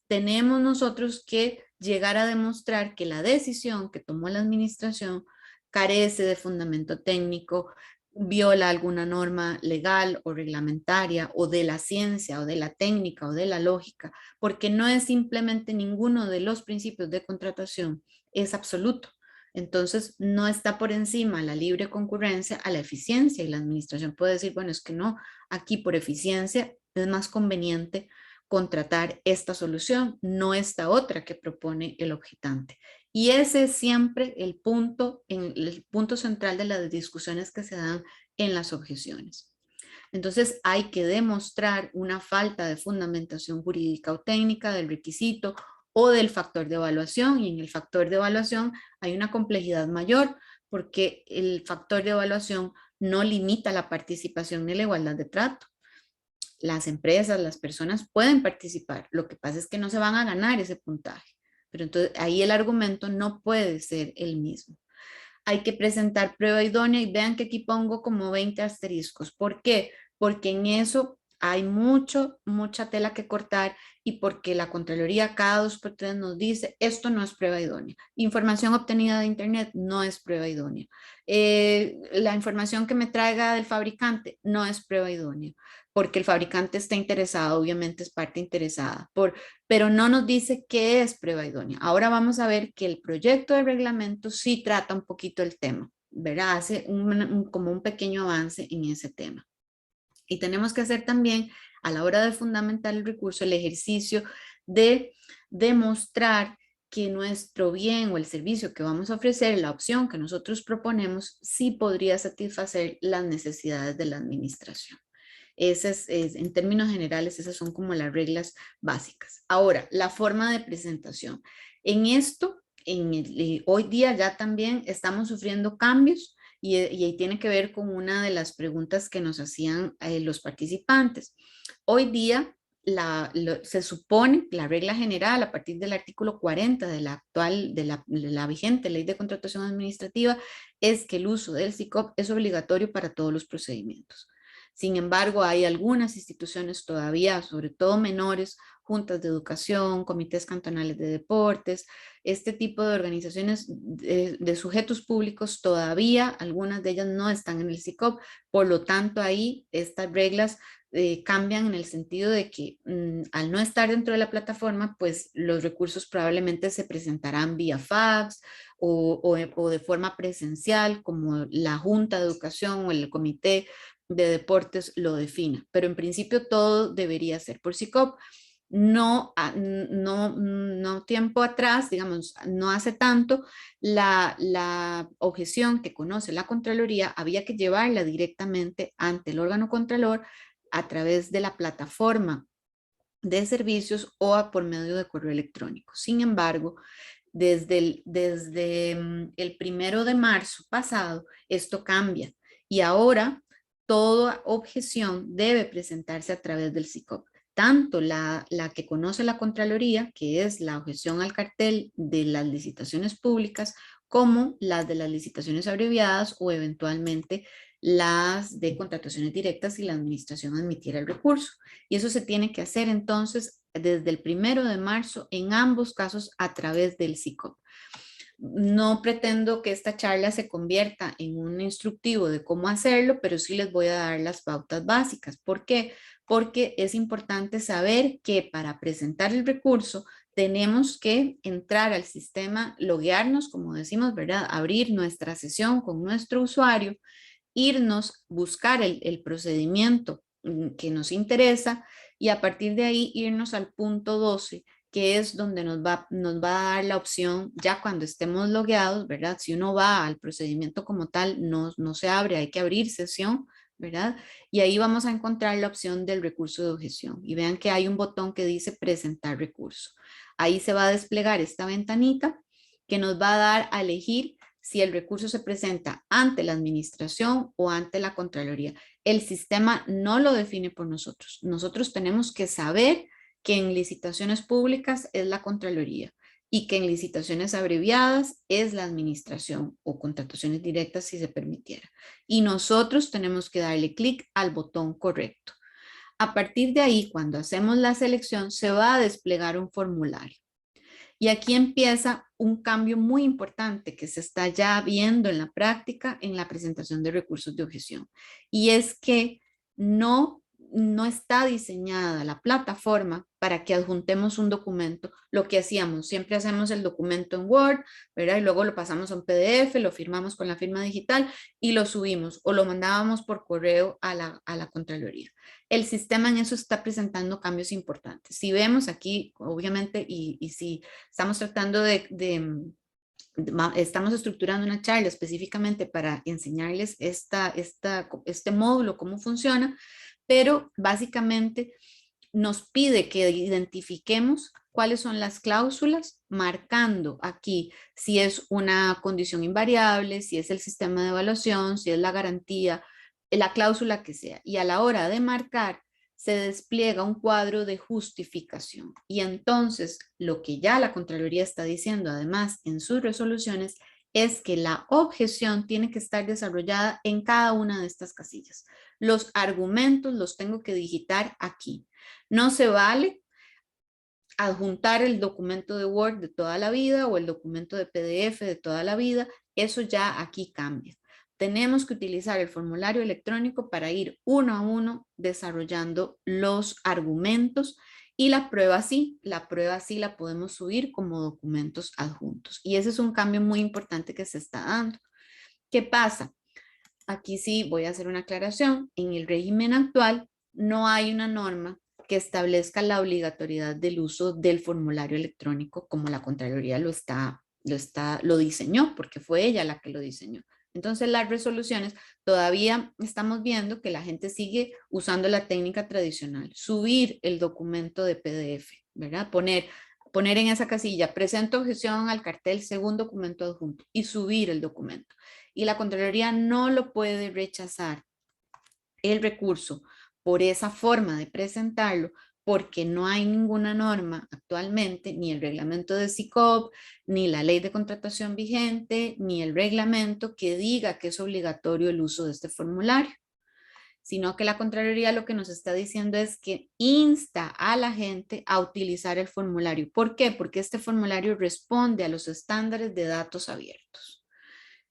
tenemos nosotros que llegar a demostrar que la decisión que tomó la administración carece de fundamento técnico, viola alguna norma legal o reglamentaria o de la ciencia o de la técnica o de la lógica, porque no es simplemente ninguno de los principios de contratación, es absoluto. Entonces, no está por encima la libre concurrencia a la eficiencia y la administración puede decir, bueno, es que no, aquí por eficiencia es más conveniente contratar esta solución, no esta otra que propone el objetante. Y ese es siempre el punto central de las discusiones que se dan en las objeciones. Entonces hay que demostrar una falta de fundamentación jurídica o técnica del requisito o del factor de evaluación, y en el factor de evaluación hay una complejidad mayor porque el factor de evaluación no limita la participación ni la igualdad de trato. Las empresas, las personas pueden participar, lo que pasa es que no se van a ganar ese puntaje, pero entonces ahí el argumento no puede ser el mismo. Hay que presentar prueba idónea y vean que aquí pongo como 20 asteriscos. ¿Por qué? Porque en eso hay mucha tela que cortar y porque la Contraloría cada 2 por 3 nos dice esto no es prueba idónea. Información obtenida de internet no es prueba idónea. La información que me traiga del fabricante no es prueba idónea porque el fabricante está interesado, obviamente es parte interesada, pero no nos dice qué es prueba idónea. Ahora vamos a ver que el proyecto de reglamento sí trata un poquito el tema, ¿verdad? Hace como un pequeño avance en ese tema. Y tenemos que hacer también, a la hora de fundamentar el recurso, el ejercicio de demostrar que nuestro bien o el servicio que vamos a ofrecer, la opción que nosotros proponemos, sí podría satisfacer las necesidades de la administración. En términos generales, esas son como las reglas básicas. Ahora, la forma de presentación. En esto, hoy día ya también estamos sufriendo cambios y ahí tiene que ver con una de las preguntas que nos hacían los participantes. Hoy día se supone que la regla general a partir del artículo 40 de la actual, de la vigente ley de contratación administrativa es que el uso del SICOP es obligatorio para todos los procedimientos. Sin embargo, hay algunas instituciones todavía, sobre todo menores, juntas de educación, comités cantonales de deportes, este tipo de organizaciones de sujetos públicos, todavía algunas de ellas no están en el SICOP, por lo tanto ahí estas reglas cambian en el sentido de que al no estar dentro de la plataforma, pues los recursos probablemente se presentarán vía fax o de forma presencial, como la Junta de Educación o el Comité de Deportes lo defina, pero en principio todo debería ser por SICOP. No tiempo atrás, digamos, no hace tanto, la objeción que conoce la Contraloría había que llevarla directamente ante el órgano contralor a través de la plataforma de servicios o por medio de correo electrónico. Sin embargo, desde el 1 de marzo pasado, esto cambia y ahora toda objeción debe presentarse a través del SICOP. Tanto la que conoce la Contraloría, que es la objeción al cartel de las licitaciones públicas, como las de las licitaciones abreviadas o eventualmente las de contrataciones directas si la administración admitiera el recurso. Y eso se tiene que hacer entonces desde el 1 de marzo en ambos casos a través del SICOP. No pretendo que esta charla se convierta en un instructivo de cómo hacerlo, pero sí les voy a dar las pautas básicas. ¿Por qué? Porque es importante saber que para presentar el recurso tenemos que entrar al sistema, loguearnos, como decimos, ¿verdad? Abrir nuestra sesión con nuestro usuario, irnos, buscar el procedimiento que nos interesa y a partir de ahí irnos al punto 12, que es donde nos va a dar la opción ya cuando estemos logueados, ¿verdad? Si uno va al procedimiento como tal, no se abre, hay que abrir sesión, ¿verdad? Y ahí vamos a encontrar la opción del recurso de objeción. Y vean que hay un botón que dice presentar recurso. Ahí se va a desplegar esta ventanita que nos va a dar a elegir si el recurso se presenta ante la administración o ante la Contraloría. El sistema no lo define por nosotros. Nosotros tenemos que saber que en licitaciones públicas es la Contraloría y que en licitaciones abreviadas es la administración o contrataciones directas si se permitiera. Y nosotros tenemos que darle clic al botón correcto. A partir de ahí, cuando hacemos la selección, se va a desplegar un formulario. Y aquí empieza un cambio muy importante que se está ya viendo en la práctica en la presentación de recursos de objeción. Y es que no está diseñada la plataforma para que adjuntemos un documento. Lo que hacíamos, siempre hacemos el documento en Word, ¿verdad? Y luego lo pasamos a un PDF, lo firmamos con la firma digital y lo subimos o lo mandábamos por correo a la Contraloría. El sistema en eso está presentando cambios importantes. Si vemos aquí, obviamente, y si estamos tratando estamos estructurando una charla específicamente para enseñarles este módulo, cómo funciona, pero básicamente nos pide que identifiquemos cuáles son las cláusulas, marcando aquí si es una condición invariable, si es el sistema de evaluación, si es la garantía, la cláusula que sea. Y a la hora de marcar, se despliega un cuadro de justificación. Y entonces, lo que ya la Contraloría está diciendo, además, en sus resoluciones, es que la objeción tiene que estar desarrollada en cada una de estas casillas. Los argumentos los tengo que digitar aquí. No se vale adjuntar el documento de Word de toda la vida o el documento de PDF de toda la vida. Eso ya aquí cambia. Tenemos que utilizar el formulario electrónico para ir uno a uno desarrollando los argumentos y la prueba sí la podemos subir como documentos adjuntos. Y ese es un cambio muy importante que se está dando. ¿Qué pasa? Aquí sí voy a hacer una aclaración. En el régimen actual no hay una norma que establezca la obligatoriedad del uso del formulario electrónico como la Contraloría lo diseñó, porque fue ella la que lo diseñó. Entonces las resoluciones todavía estamos viendo que la gente sigue usando la técnica tradicional, subir el documento de PDF, ¿verdad? Poner en esa casilla, presento objeción al cartel según documento adjunto y subir el documento. Y la Contraloría no lo puede rechazar el recurso por esa forma de presentarlo, porque no hay ninguna norma actualmente, ni el reglamento de SICOP, ni la ley de contratación vigente, ni el reglamento que diga que es obligatorio el uso de este formulario, sino que la Contraloría lo que nos está diciendo es que insta a la gente a utilizar el formulario. ¿Por qué? Porque este formulario responde a los estándares de datos abiertos.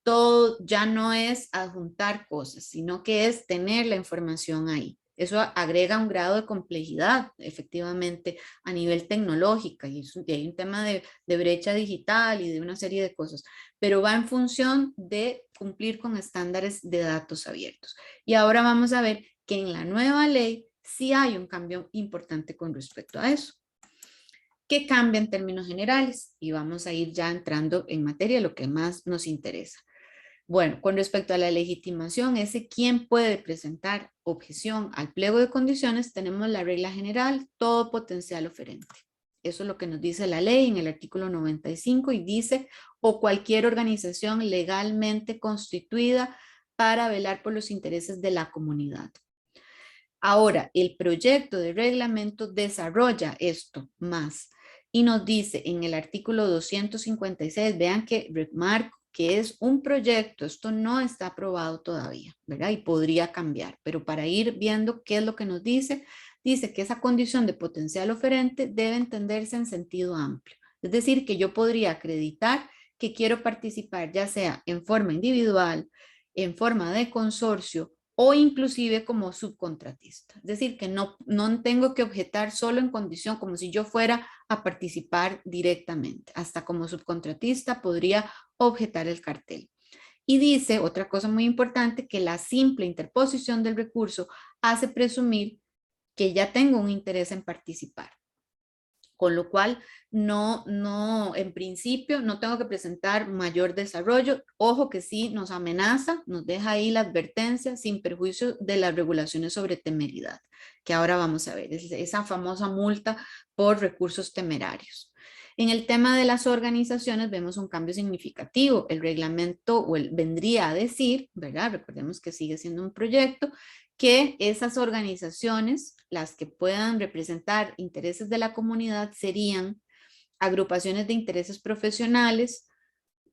Todo ya no es adjuntar cosas, sino que es tener la información ahí. Eso agrega un grado de complejidad, efectivamente, a nivel tecnológico, y hay un tema de brecha digital y de una serie de cosas, pero va en función de cumplir con estándares de datos abiertos. Y ahora vamos a ver que en la nueva ley sí hay un cambio importante con respecto a eso. ¿Qué cambia en términos generales? Y vamos a ir ya entrando en materia, lo que más nos interesa. Bueno, con respecto a la legitimación, quién puede presentar objeción al pliego de condiciones, tenemos la regla general, todo potencial oferente. Eso es lo que nos dice la ley en el artículo 95 y dice, o cualquier organización legalmente constituida para velar por los intereses de la comunidad. Ahora, el proyecto de reglamento desarrolla esto más y nos dice en el artículo 256, vean que remarco que es un proyecto, esto no está aprobado todavía, ¿verdad? Y podría cambiar, pero para ir viendo qué es lo que nos dice, dice que esa condición de potencial oferente debe entenderse en sentido amplio. Es decir, que yo podría acreditar que quiero participar ya sea en forma individual, en forma de consorcio o inclusive como subcontratista. Es decir, que no tengo que objetar solo en condición como si yo fuera a participar directamente. Hasta como subcontratista podría objetar el cartel. Y dice otra cosa muy importante, que la simple interposición del recurso hace presumir que ya tengo un interés en participar. Con lo cual, en principio, no tengo que presentar mayor desarrollo. Ojo que sí nos amenaza, nos deja ahí la advertencia sin perjuicio de las regulaciones sobre temeridad, que ahora vamos a ver, esa famosa multa por recursos temerarios. En el tema de las organizaciones vemos un cambio significativo. El reglamento vendría a decir, ¿verdad? Recordemos que sigue siendo un proyecto, que esas organizaciones, las que puedan representar intereses de la comunidad, serían agrupaciones de intereses profesionales,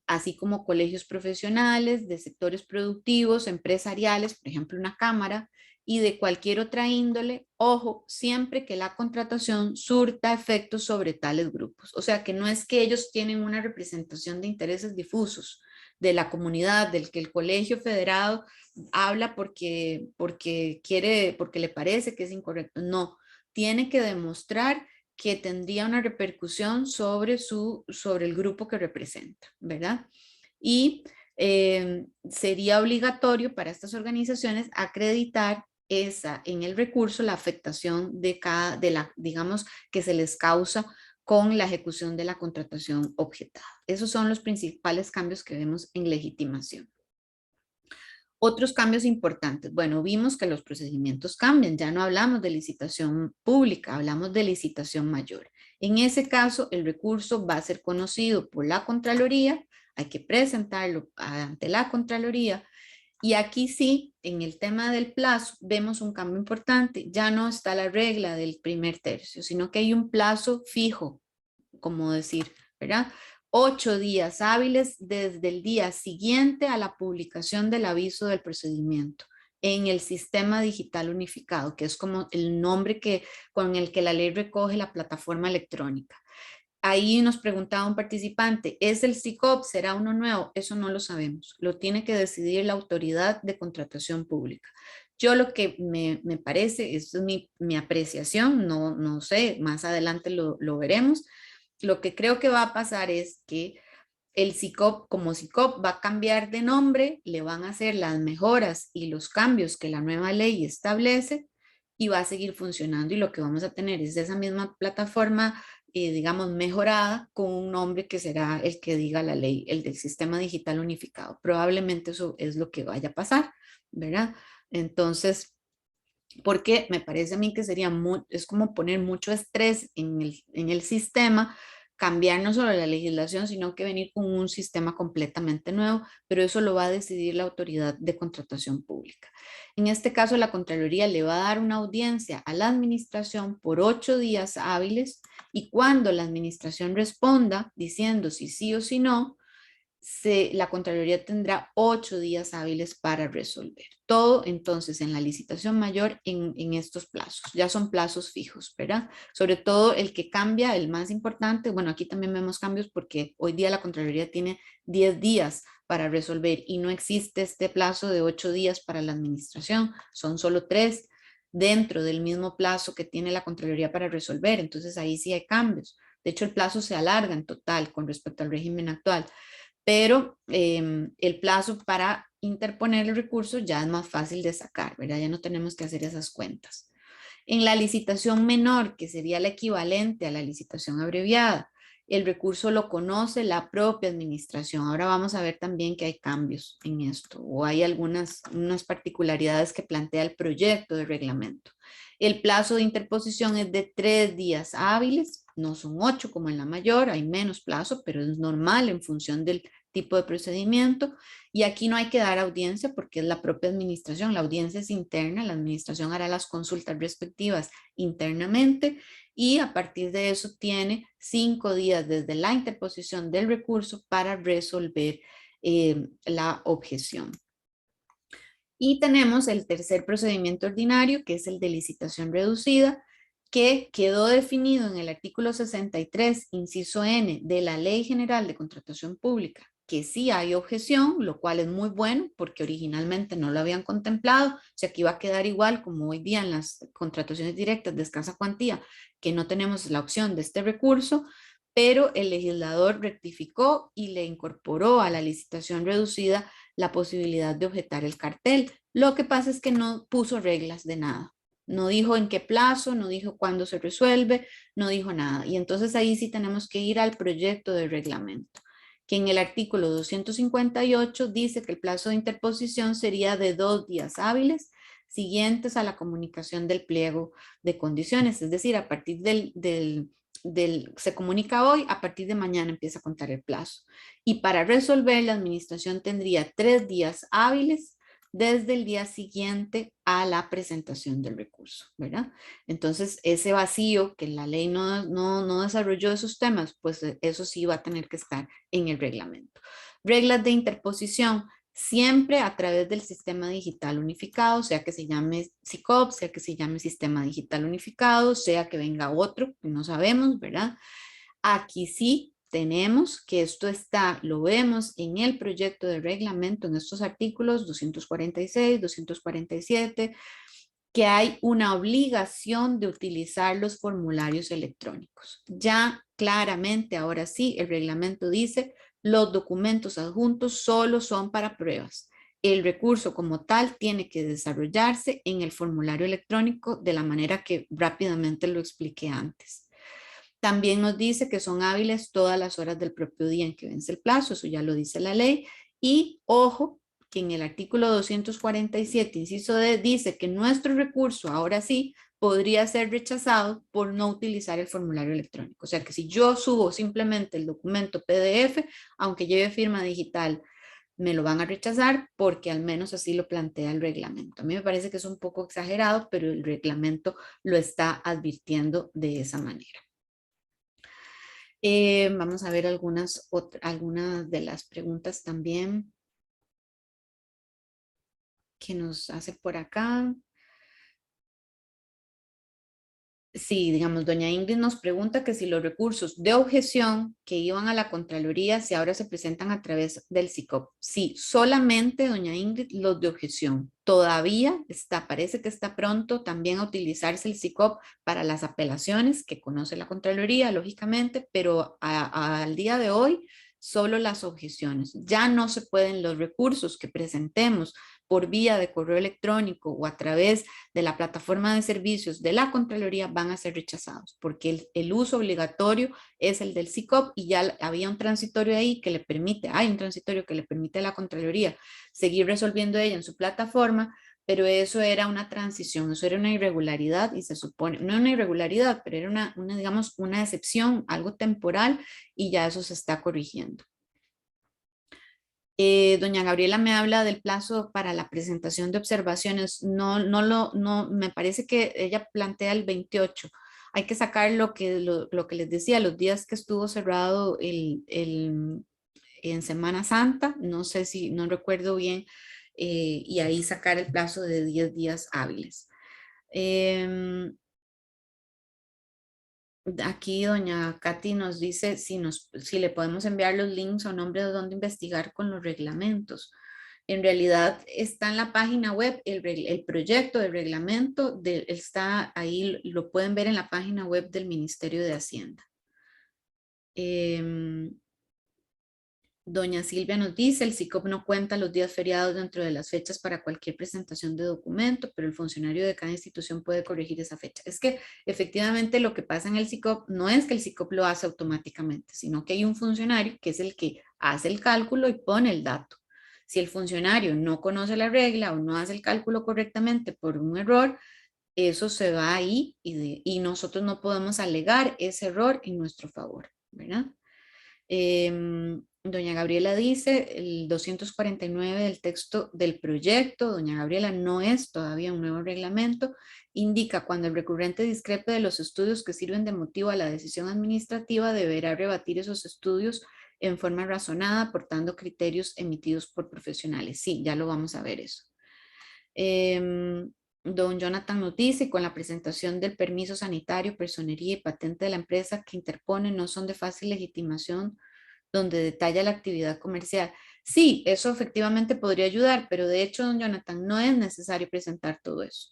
así como colegios profesionales, de sectores productivos, empresariales, por ejemplo, una cámara, y de cualquier otra índole, ojo, siempre que la contratación surta efectos sobre tales grupos. O sea, que no es que ellos tienen una representación de intereses difusos de la comunidad, del que el colegio federado habla porque le parece que es incorrecto. No, tiene que demostrar que tendría una repercusión sobre el grupo que representa, ¿verdad? Y sería obligatorio para estas organizaciones acreditar en el recurso la afectación digamos, que se les causa con la ejecución de la contratación objetada. Esos son los principales cambios que vemos en legitimación. Otros cambios importantes. Bueno, vimos que los procedimientos cambian. Ya no hablamos de licitación pública, hablamos de licitación mayor. En ese caso, el recurso va a ser conocido por la Contraloría. Hay que presentarlo ante la Contraloría. Y aquí sí, en el tema del plazo, vemos un cambio importante. Ya no está la regla del primer tercio, sino que hay un plazo fijo, como decir, ¿verdad? 8 días hábiles desde el día siguiente a la publicación del aviso del procedimiento en el sistema digital unificado, que es como el nombre con el que la ley recoge la plataforma electrónica. Ahí nos preguntaba un participante, ¿es el SICOP? ¿Será uno nuevo? Eso no lo sabemos. Lo tiene que decidir la autoridad de contratación pública. Yo lo que me parece, es mi apreciación, no sé, más adelante lo veremos. Lo que creo que va a pasar es que el SICOP, como SICOP va a cambiar de nombre, le van a hacer las mejoras y los cambios que la nueva ley establece y va a seguir funcionando, y lo que vamos a tener es esa misma plataforma, digamos, mejorada con un nombre que será el que diga la ley, el del sistema digital unificado. Probablemente eso es lo que vaya a pasar, ¿verdad? Entonces, porque me parece a mí que es como poner mucho estrés en el sistema, cambiar no solo la legislación, sino que venir con un sistema completamente nuevo, pero eso lo va a decidir la autoridad de contratación pública. En este caso, la Contraloría le va a dar una audiencia a la administración por 8 días hábiles, y cuando la administración responda diciendo si sí o si no, la Contraloría tendrá 8 días hábiles para resolver. Todo entonces en la licitación mayor en estos plazos. Ya son plazos fijos, ¿verdad? Sobre todo el que cambia, el más importante, bueno, aquí también vemos cambios porque hoy día la Contraloría tiene 10 días para resolver y no existe este plazo de 8 días para la administración, son solo 3 dentro del mismo plazo que tiene la Contraloría para resolver. Entonces ahí sí hay cambios. De hecho, el plazo se alarga en total con respecto al régimen actual, pero el plazo para interponer el recurso ya es más fácil de sacar, ¿verdad? Ya no tenemos que hacer esas cuentas. En la licitación menor, que sería la equivalente a la licitación abreviada, el recurso lo conoce la propia administración. Ahora vamos a ver también que hay cambios en esto, o hay unas particularidades que plantea el proyecto de reglamento. El plazo de interposición es de 3 días hábiles, no son 8 como en la mayor, hay menos plazo, pero es normal en función del tipo de procedimiento. Y aquí no hay que dar audiencia porque es la propia administración, la audiencia es interna, la administración hará las consultas respectivas internamente, y a partir de eso tiene 5 días desde la interposición del recurso para resolver la objeción. Y tenemos el tercer procedimiento ordinario, que es el de licitación reducida, que quedó definido en el artículo 63, inciso N, de la Ley General de Contratación Pública, que sí hay objeción, lo cual es muy bueno, porque originalmente no lo habían contemplado, o sea que iba a quedar igual como hoy día en las contrataciones directas de escasa cuantía, que no tenemos la opción de este recurso, pero el legislador rectificó y le incorporó a la licitación reducida la posibilidad de objetar el cartel. Lo que pasa es que no puso reglas de nada. No dijo en qué plazo, no dijo cuándo se resuelve, no dijo nada. Y entonces ahí sí tenemos que ir al proyecto de reglamento, que en el artículo 258 dice que el plazo de interposición sería de 2 días hábiles siguientes a la comunicación del pliego de condiciones. Es decir, a partir se comunica hoy, a partir de mañana empieza a contar el plazo. Y para resolver, la administración tendría 3 días hábiles desde el día siguiente a la presentación del recurso, ¿verdad? Entonces, ese vacío que la ley no desarrolló esos temas, pues eso sí va a tener que estar en el reglamento. Reglas de interposición, siempre a través del sistema digital unificado, sea que se llame SICOP, sea que se llame sistema digital unificado, sea que venga otro, que no sabemos, ¿verdad? Aquí sí tenemos que esto está, lo vemos en el proyecto de reglamento, en estos artículos 246, 247, que hay una obligación de utilizar los formularios electrónicos. Ya claramente, ahora sí, el reglamento dice, los documentos adjuntos solo son para pruebas. El recurso como tal tiene que desarrollarse en el formulario electrónico de la manera que rápidamente lo expliqué antes. También nos dice que son hábiles todas las horas del propio día en que vence el plazo, eso ya lo dice la ley. Y ojo, que en el artículo 247, inciso D, dice que nuestro recurso, ahora sí, podría ser rechazado por no utilizar el formulario electrónico. O sea que si yo subo simplemente el documento PDF, aunque lleve firma digital, me lo van a rechazar porque al menos así lo plantea el reglamento. A mí me parece que es un poco exagerado, pero el reglamento lo está advirtiendo de esa manera. Vamos a ver algunas de las preguntas también que nos hace por acá. Sí, digamos, doña Ingrid nos pregunta que si los recursos de objeción que iban a la Contraloría, si ahora se presentan a través del SICOP. Sí, solamente, doña Ingrid, los de objeción. Todavía parece que está pronto también a utilizarse el SICOP para las apelaciones que conoce la Contraloría, lógicamente, pero al día de hoy, solo las objeciones. Ya no se pueden los recursos que presentemos por vía de correo electrónico o a través de la plataforma de servicios de la Contraloría van a ser rechazados, porque el uso obligatorio es el del SICOP y ya había un transitorio ahí que le permite, hay un transitorio que le permite a la Contraloría seguir resolviendo ella en su plataforma, pero eso era una transición, eso era una irregularidad y se supone, no una irregularidad, pero era digamos, una excepción, algo temporal y ya eso se está corrigiendo. Doña Gabriela me habla del plazo para la presentación de observaciones. No, me parece que ella plantea el 28. Hay que sacar lo que les decía, los días que estuvo cerrado en Semana Santa, no sé si, no recuerdo bien, y ahí sacar el plazo de 10 días hábiles. Aquí doña Katy nos dice si le podemos enviar los links o nombres de dónde investigar con los reglamentos. En realidad está en la página web, el proyecto de reglamento está ahí, lo pueden ver en la página web del Ministerio de Hacienda. Doña Silvia nos dice, el SICOP no cuenta los días feriados dentro de las fechas para cualquier presentación de documento, pero el funcionario de cada institución puede corregir esa fecha. Es que efectivamente lo que pasa en el SICOP no es que el SICOP lo hace automáticamente, sino que hay un funcionario que es el que hace el cálculo y pone el dato. Si el funcionario no conoce la regla o no hace el cálculo correctamente por un error, eso se va ahí y nosotros no podemos alegar ese error en nuestro favor, ¿verdad? Doña Gabriela dice, el 249 del texto del proyecto, doña Gabriela, no es todavía un nuevo reglamento, indica cuando el recurrente discrepe de los estudios que sirven de motivo a la decisión administrativa, deberá rebatir esos estudios en forma razonada, aportando criterios emitidos por profesionales. Sí, ya lo vamos a ver eso. Don Jonathan nos dice, con la presentación del permiso sanitario, personería y patente de la empresa que interpone no son de fácil legitimación, donde detalla la actividad comercial. Sí, eso efectivamente podría ayudar, pero de hecho, don Jonathan, no es necesario presentar todo eso.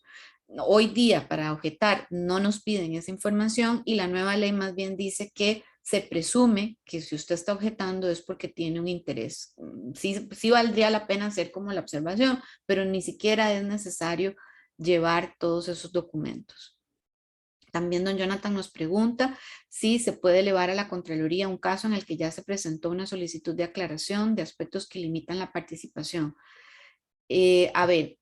Hoy día, para objetar, no nos piden esa información y la nueva ley más bien dice que se presume que si usted está objetando es porque tiene un interés. Sí, sí valdría la pena hacer como la observación, pero ni siquiera es necesario llevar todos esos documentos. También don Jonathan nos pregunta si se puede elevar a la Contraloría un caso en el que ya se presentó una solicitud de aclaración de aspectos que limitan la participación. A ver,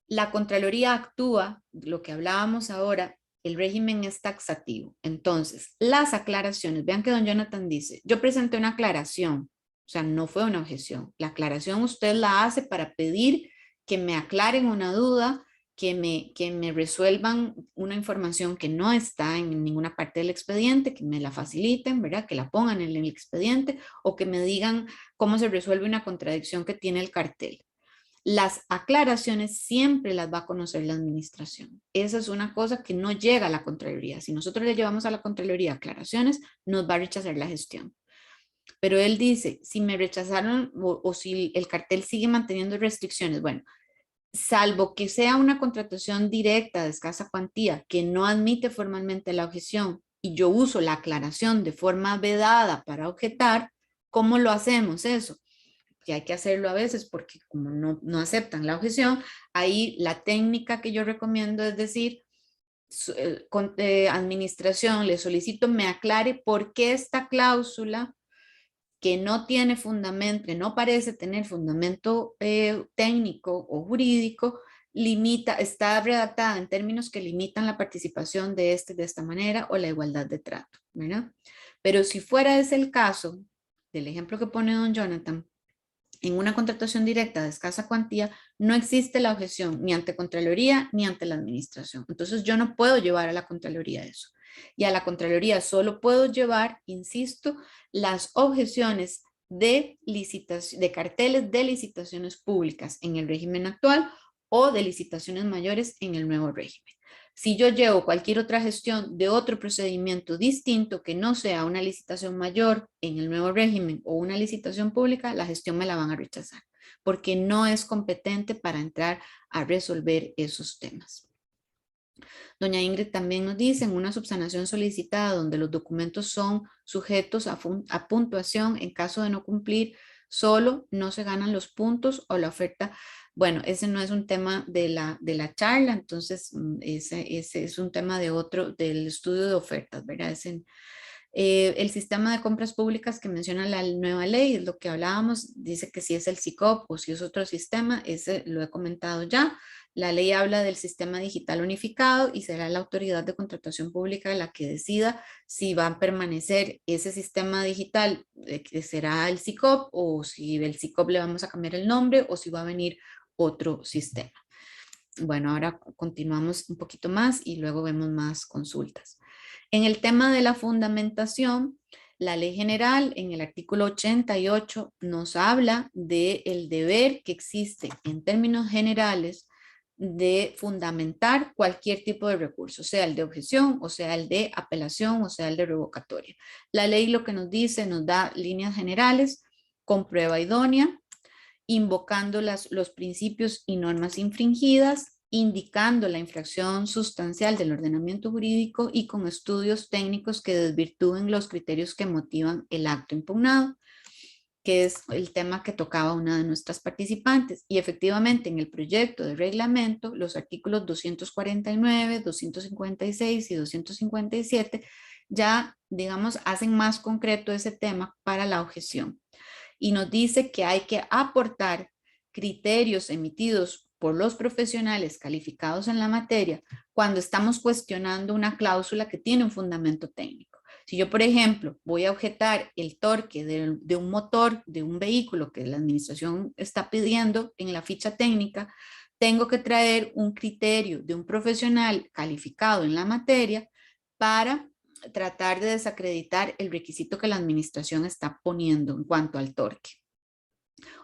la Contraloría actúa, lo que hablábamos ahora, el régimen es taxativo. Entonces, las aclaraciones, vean que don Jonathan dice, yo presenté una aclaración, o sea, no fue una objeción. La aclaración usted la hace para pedir que me aclaren una duda, que me resuelvan una información que no está en ninguna parte del expediente, que me la faciliten, ¿verdad? Que la pongan en el expediente o que me digan cómo se resuelve una contradicción que tiene el cartel. Las aclaraciones siempre las va a conocer la administración. Esa es una cosa que no llega a la Contraloría. Si nosotros le llevamos a la Contraloría aclaraciones, nos va a rechazar la gestión. Pero él dice, si me rechazaron o si el cartel sigue manteniendo restricciones, bueno, salvo que sea una contratación directa de escasa cuantía que no admite formalmente la objeción y yo uso la aclaración de forma vedada para objetar, ¿cómo lo hacemos eso? Que hay que hacerlo a veces porque como no aceptan la objeción, ahí la técnica que yo recomiendo es decir, administración, le solicito me aclare por qué esta cláusula que no tiene fundamento, que no parece tener fundamento técnico o jurídico, está redactada en términos que limitan la participación de esta manera o la igualdad de trato, ¿verdad? Pero si fuera ese el caso, del ejemplo que pone don Jonathan, en una contratación directa de escasa cuantía, no existe la objeción ni ante Contraloría ni ante la Administración. Entonces yo no puedo llevar a la Contraloría eso. Y a la Contraloría solo puedo llevar, insisto, las objeciones de carteles de licitaciones públicas en el régimen actual o de licitaciones mayores en el nuevo régimen. Si yo llevo cualquier otra gestión de otro procedimiento distinto que no sea una licitación mayor en el nuevo régimen o una licitación pública, la gestión me la van a rechazar porque no es competente para entrar a resolver esos temas. Doña Ingrid también nos dice, en una subsanación solicitada donde los documentos son sujetos a puntuación, en caso de no cumplir, solo no se ganan los puntos o la oferta. Bueno, ese no es un tema de la charla, entonces ese es un tema del estudio de ofertas, ¿verdad? El sistema de compras públicas que menciona la nueva ley, es lo que hablábamos, dice que si es el SICOP o si es otro sistema, ese lo he comentado ya. La ley habla del sistema digital unificado y será la autoridad de contratación pública la que decida si va a permanecer ese sistema digital que será el SICOP o si el SICOP le vamos a cambiar el nombre o si va a venir otro sistema. Bueno, ahora continuamos un poquito más y luego vemos más consultas. En el tema de la fundamentación, la ley general en el artículo 88 nos habla del deber que existe en términos generales de fundamentar cualquier tipo de recurso, sea el de objeción, o sea el de apelación, o sea el de revocatoria. La ley lo que nos dice, nos da líneas generales con prueba idónea, invocando los principios y normas infringidas, indicando la infracción sustancial del ordenamiento jurídico y con estudios técnicos que desvirtúen los criterios que motivan el acto impugnado, que es el tema que tocaba una de nuestras participantes. Y efectivamente en el proyecto de reglamento, los artículos 249, 256 y 257 ya, digamos, hacen más concreto ese tema para la objeción. Y nos dice que hay que aportar criterios emitidos por los profesionales calificados en la materia cuando estamos cuestionando una cláusula que tiene un fundamento técnico. Si yo, por ejemplo, voy a objetar el torque de un motor de un vehículo que la administración está pidiendo en la ficha técnica, tengo que traer un criterio de un profesional calificado en la materia para tratar de desacreditar el requisito que la administración está poniendo en cuanto al torque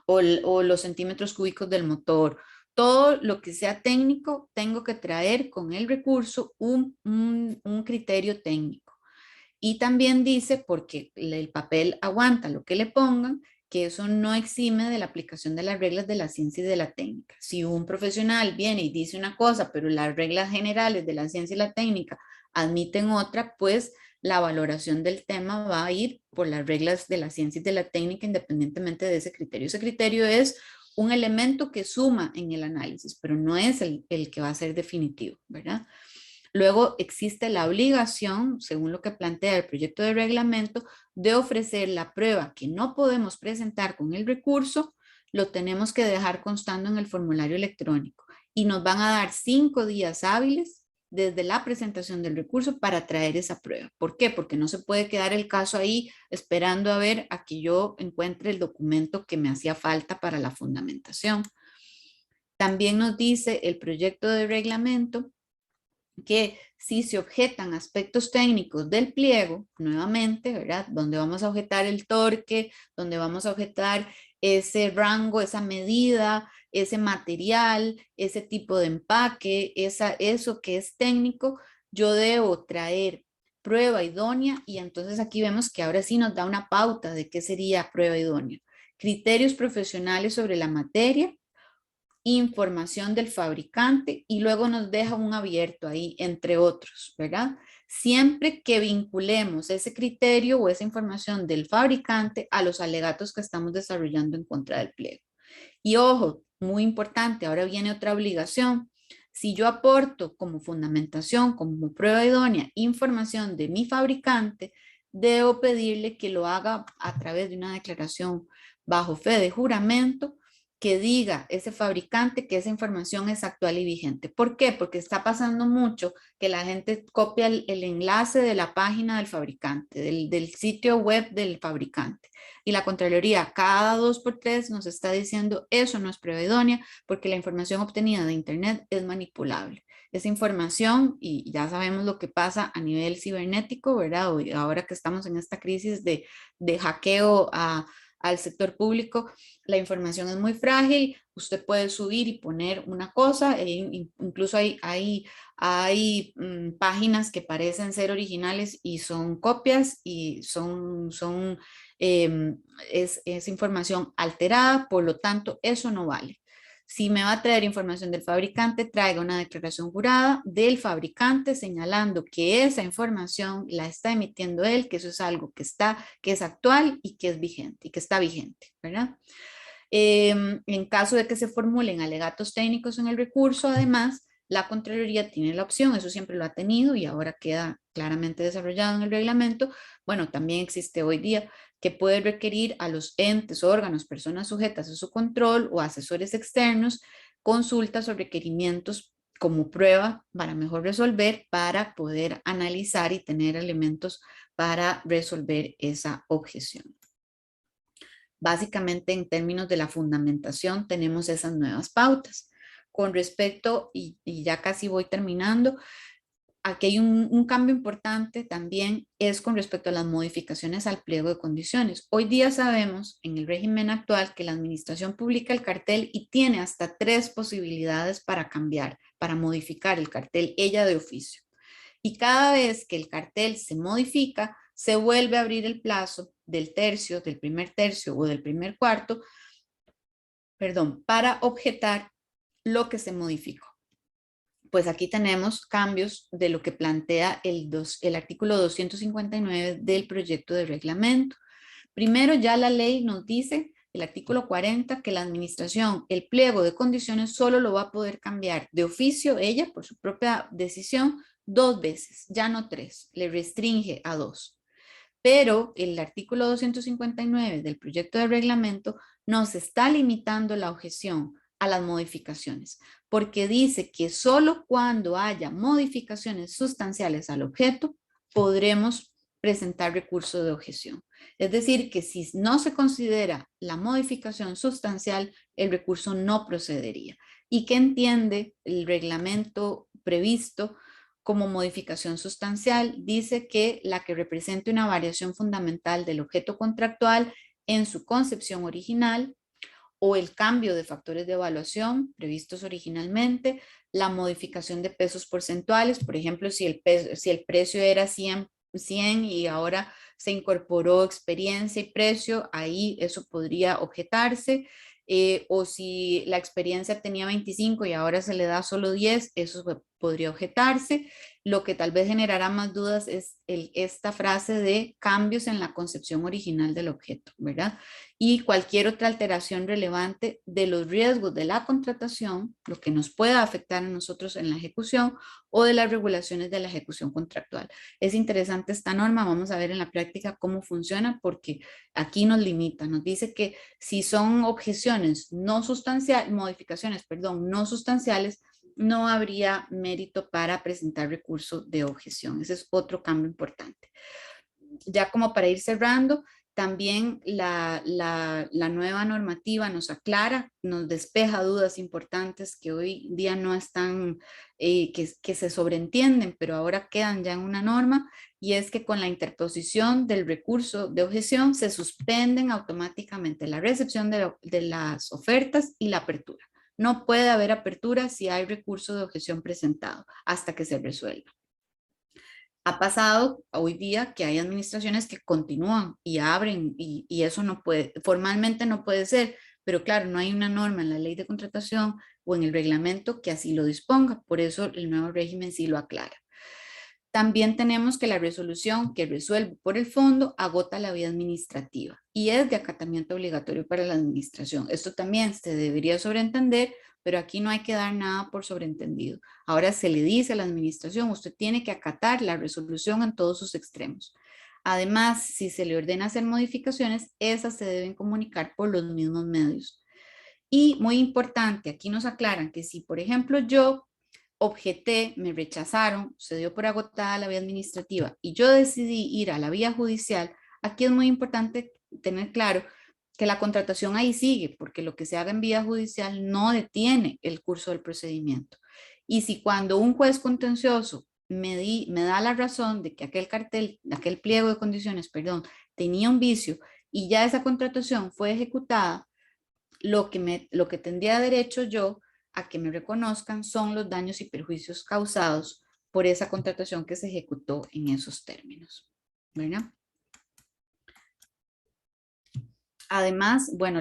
o los centímetros cúbicos del motor. Todo lo que sea técnico, tengo que traer con el recurso un criterio técnico. Y también dice, porque el papel aguanta lo que le pongan, que eso no exime de la aplicación de las reglas de la ciencia y de la técnica. Si un profesional viene y dice una cosa, pero las reglas generales de la ciencia y la técnica admiten otra, pues la valoración del tema va a ir por las reglas de la ciencia y de la técnica independientemente de ese criterio. Ese criterio es un elemento que suma en el análisis, pero no es el que va a ser definitivo, ¿verdad? Luego existe la obligación, según lo que plantea el proyecto de reglamento, de ofrecer la prueba que no podemos presentar con el recurso, lo tenemos que dejar constando en el formulario electrónico y nos van a dar 5 días hábiles desde la presentación del recurso para traer esa prueba. ¿Por qué? Porque no se puede quedar el caso ahí esperando a ver a que yo encuentre el documento que me hacía falta para la fundamentación. También nos dice el proyecto de reglamento que si se objetan aspectos técnicos del pliego, nuevamente, ¿verdad? Donde vamos a objetar el torque, donde vamos a objetar ese rango, esa medida, ese material, ese tipo de empaque, eso que es técnico, yo debo traer prueba idónea y entonces aquí vemos que ahora sí nos da una pauta de qué sería prueba idónea. Criterios profesionales sobre la materia, información del fabricante y luego nos deja un abierto ahí, entre otros, ¿verdad? Siempre que vinculemos ese criterio o esa información del fabricante a los alegatos que estamos desarrollando en contra del pliego. Y ojo, muy importante, ahora viene otra obligación. Si yo aporto como fundamentación, como prueba idónea, información de mi fabricante, debo pedirle que lo haga a través de una declaración bajo fe de juramento que diga ese fabricante que esa información es actual y vigente. ¿Por qué? Porque está pasando mucho que la gente copia el enlace de la página del fabricante, del sitio web del fabricante. Y la Contraloría cada 2x3 nos está diciendo eso no es prueba idónea porque la información obtenida de Internet es manipulable. Esa información, y ya sabemos lo que pasa a nivel cibernético, ¿verdad? Ahora que estamos en esta crisis de hackeo al sector público, la información es muy frágil, usted puede subir y poner una cosa, incluso hay páginas que parecen ser originales y son copias y es información alterada, por lo tanto eso no vale. Si me va a traer información del fabricante, traiga una declaración jurada del fabricante señalando que esa información la está emitiendo él, que eso es algo que es actual y que es vigente y que está vigente, ¿verdad? En caso de que se formulen alegatos técnicos en el recurso, además, la Contraloría tiene la opción, eso siempre lo ha tenido y ahora queda claramente desarrollado en el reglamento. Bueno, también existe hoy día que puede requerir a los entes, órganos, personas sujetas a su control o asesores externos consultas o requerimientos como prueba para mejor resolver, para poder analizar y tener elementos para resolver esa objeción. Básicamente, en términos de la fundamentación, tenemos esas nuevas pautas. Con respecto, y ya casi voy terminando, aquí hay un cambio importante también, es con respecto a las modificaciones al pliego de condiciones. Hoy día sabemos, en el régimen actual, que la administración publica el cartel y tiene hasta 3 posibilidades para cambiar, para modificar el cartel, ella de oficio. Y cada vez que el cartel se modifica, se vuelve a abrir el plazo del tercio, del primer tercio o del primer cuarto, perdón, para objetar lo que se modificó. Pues aquí tenemos cambios de lo que plantea el artículo 259 del proyecto de reglamento. Primero, ya la ley nos dice, el artículo 40, que la administración, el pliego de condiciones solo lo va a poder cambiar de oficio, ella, por su propia decisión, 2 veces, ya no 3, le restringe a 2. Pero el artículo 259 del proyecto de reglamento nos está limitando la objeción a las modificaciones, porque dice que solo cuando haya modificaciones sustanciales al objeto podremos presentar recurso de objeción. Es decir, que si no se considera la modificación sustancial, el recurso no procedería. ¿Y qué entiende el reglamento previsto como modificación sustancial, dice que la que represente una variación fundamental del objeto contractual en su concepción original o el cambio de factores de evaluación previstos originalmente, la modificación de pesos porcentuales, por ejemplo, si el precio era 100 y ahora se incorporó experiencia y precio, ahí eso podría objetarse. O si la experiencia tenía 25 y ahora se le da solo 10, eso podría objetarse. Lo que tal vez generará más dudas es esta frase de cambios en la concepción original del objeto, ¿verdad? Y cualquier otra alteración relevante de los riesgos de la contratación, lo que nos pueda afectar a nosotros en la ejecución o de las regulaciones de la ejecución contractual. Es interesante esta norma, vamos a ver en la práctica cómo funciona porque aquí nos limita, nos dice que si son objeciones no sustanciales, modificaciones, perdón, no sustanciales, no habría mérito para presentar recurso de objeción. Ese es otro cambio importante. Ya como para ir cerrando, también la nueva normativa nos aclara, nos despeja dudas importantes que hoy día no están, que se sobreentienden, pero ahora quedan ya en una norma, y es que con la interposición del recurso de objeción se suspenden automáticamente la recepción de las ofertas y la apertura. No puede haber apertura si hay recurso de objeción presentado hasta que se resuelva. Ha pasado hoy día que hay administraciones que continúan y abren y eso no puede, formalmente no puede ser, pero claro, no hay una norma en la ley de contratación o en el reglamento que así lo disponga, por eso el nuevo régimen sí lo aclara. También tenemos que la resolución que resuelve por el fondo agota la vía administrativa y es de acatamiento obligatorio para la administración. Esto también se debería sobreentender, pero aquí no hay que dar nada por sobreentendido. Ahora se le dice a la administración, usted tiene que acatar la resolución en todos sus extremos. Además, si se le ordena hacer modificaciones, esas se deben comunicar por los mismos medios. Y muy importante, aquí nos aclaran que si, por ejemplo, yo objeté, me rechazaron, se dio por agotada la vía administrativa y yo decidí ir a la vía judicial, aquí es muy importante tener claro que la contratación ahí sigue, porque lo que se haga en vía judicial no detiene el curso del procedimiento. Y si cuando un juez contencioso me da la razón de que aquel cartel, aquel pliego de condiciones, perdón, tenía un vicio y ya esa contratación fue ejecutada, lo que tendría derecho yo a que me reconozcan son los daños y perjuicios causados por esa contratación que se ejecutó en esos términos, ¿verdad? Además, bueno,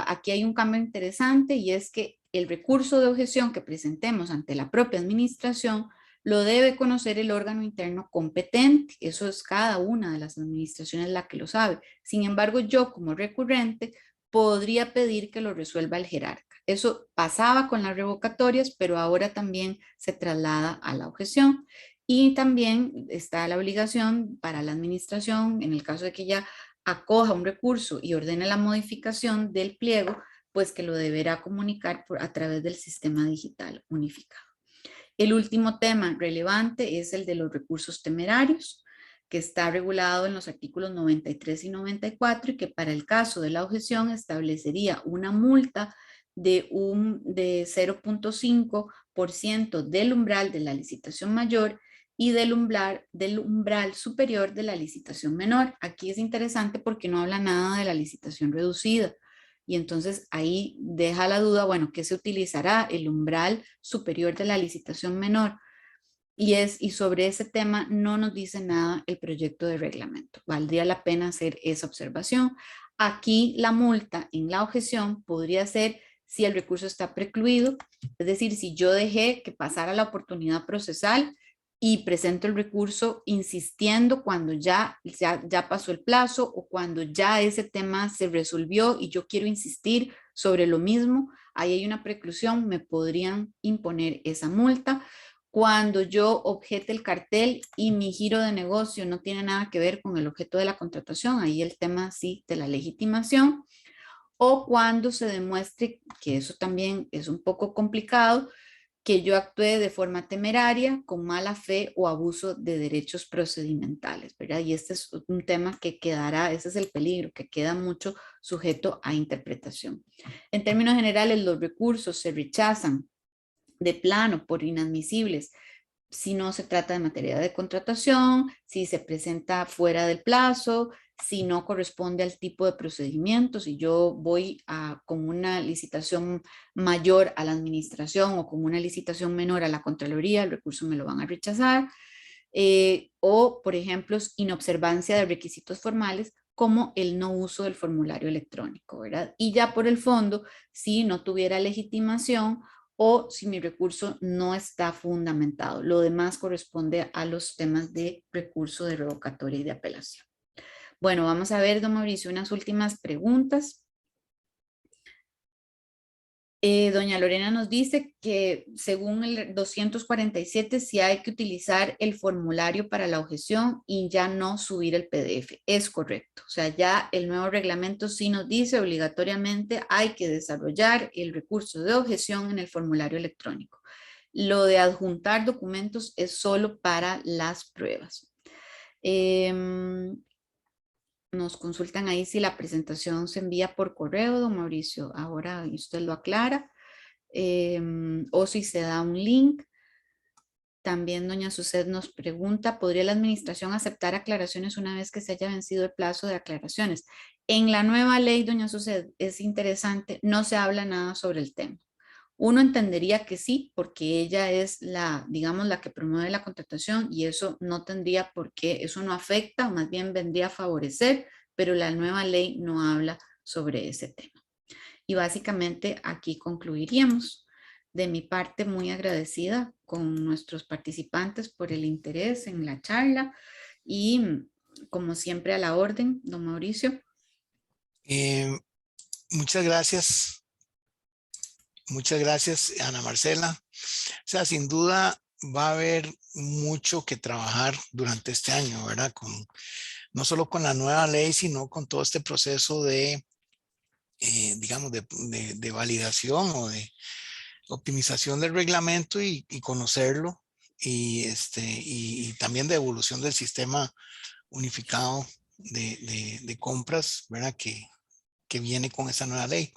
aquí hay un cambio interesante y es que el recurso de objeción que presentemos ante la propia administración lo debe conocer el órgano interno competente. Eso es cada una de las administraciones la que lo sabe. Sin embargo, yo como recurrente podría pedir que lo resuelva el jerarca. Eso pasaba con las revocatorias, pero ahora también se traslada a la objeción. Y también está la obligación para la administración, en el caso de que ya acoja un recurso y ordene la modificación del pliego, pues que lo deberá comunicar a través del sistema digital unificado. El último tema relevante es el de los recursos temerarios, que está regulado en los artículos 93 y 94 y que para el caso de la objeción establecería una multa de 0.5% del umbral de la licitación mayor y del umbral superior de la licitación menor. Aquí es interesante porque no habla nada de la licitación reducida. Y entonces ahí deja la duda, bueno, ¿qué se utilizará? El umbral superior de la licitación menor. Y sobre ese tema no nos dice nada el proyecto de reglamento. Valdría la pena hacer esa observación. Aquí la multa en la objeción podría ser si el recurso está precluido, es decir, si yo dejé que pasara la oportunidad procesal y presento el recurso insistiendo cuando ya pasó el plazo o cuando ya ese tema se resolvió y yo quiero insistir sobre lo mismo, ahí hay una preclusión, me podrían imponer esa multa. Cuando yo objete el cartel y mi giro de negocio no tiene nada que ver con el objeto de la contratación, ahí el tema sí de la legitimación, o cuando se demuestre, que eso también es un poco complicado, que yo actué de forma temeraria, con mala fe o abuso de derechos procedimentales, ¿verdad? Y este es un tema que quedará, ese es el peligro, que queda mucho sujeto a interpretación. En términos generales, los recursos se rechazan de plano por inadmisibles si no se trata de materia de contratación, si se presenta fuera del plazo, si no corresponde al tipo de procedimiento, si yo voy con una licitación mayor a la administración o con una licitación menor a la Contraloría, el recurso me lo van a rechazar. O, por ejemplo, inobservancia de requisitos formales como el no uso del formulario electrónico, ¿verdad? Y ya por el fondo, si no tuviera legitimación o si mi recurso no está fundamentado. Lo demás corresponde a los temas de recurso de revocatoria y de apelación. Bueno, vamos a ver, don Mauricio, unas últimas preguntas. Doña Lorena nos dice que según el 247 sí hay que utilizar el formulario para la objeción y ya no subir el PDF. Es correcto. O sea, ya el nuevo reglamento sí nos dice obligatoriamente hay que desarrollar el recurso de objeción en el formulario electrónico. Lo de adjuntar documentos es solo para las pruebas. Nos consultan ahí si la presentación se envía por correo, don Mauricio. Ahora usted lo aclara. O si se da un link. También doña Suced nos pregunta, ¿podría la administración aceptar aclaraciones una vez que se haya vencido el plazo de aclaraciones? En la nueva ley, doña Suced, es interesante, no se habla nada sobre el tema. Uno entendería que sí, porque ella es la, digamos, la que promueve la contratación y eso no tendría por qué, eso no afecta, más bien vendría a favorecer, pero la nueva ley no habla sobre ese tema. Y básicamente aquí concluiríamos. De mi parte, muy agradecida con nuestros participantes por el interés en la charla y como siempre a la orden, don Mauricio.
Muchas gracias. Muchas gracias, Ana Marcela. O sea, sin duda va a haber mucho que trabajar durante este año, ¿verdad? No solo con la nueva ley, sino con todo este proceso de, digamos, de validación o de optimización del reglamento y conocerlo y también de evolución del sistema unificado de compras, ¿verdad? Que viene con esa nueva ley.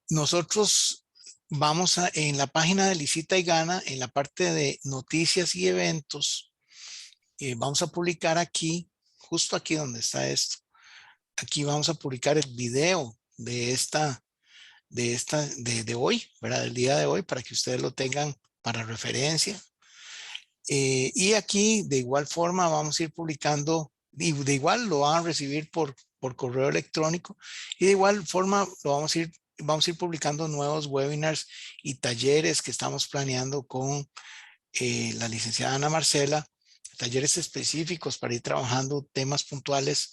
Nosotros vamos en la página de Licita y Gana, en la parte de noticias y eventos, vamos a publicar aquí, justo aquí donde está esto. Aquí vamos a publicar el video de hoy, ¿verdad? Del día de hoy, para que ustedes lo tengan para referencia. Y aquí, de igual forma, vamos a ir publicando, y de igual lo van a recibir por correo electrónico, y de igual forma lo vamos a ir publicando nuevos webinars y talleres que estamos planeando con la licenciada Ana Marcela, talleres específicos para ir trabajando temas puntuales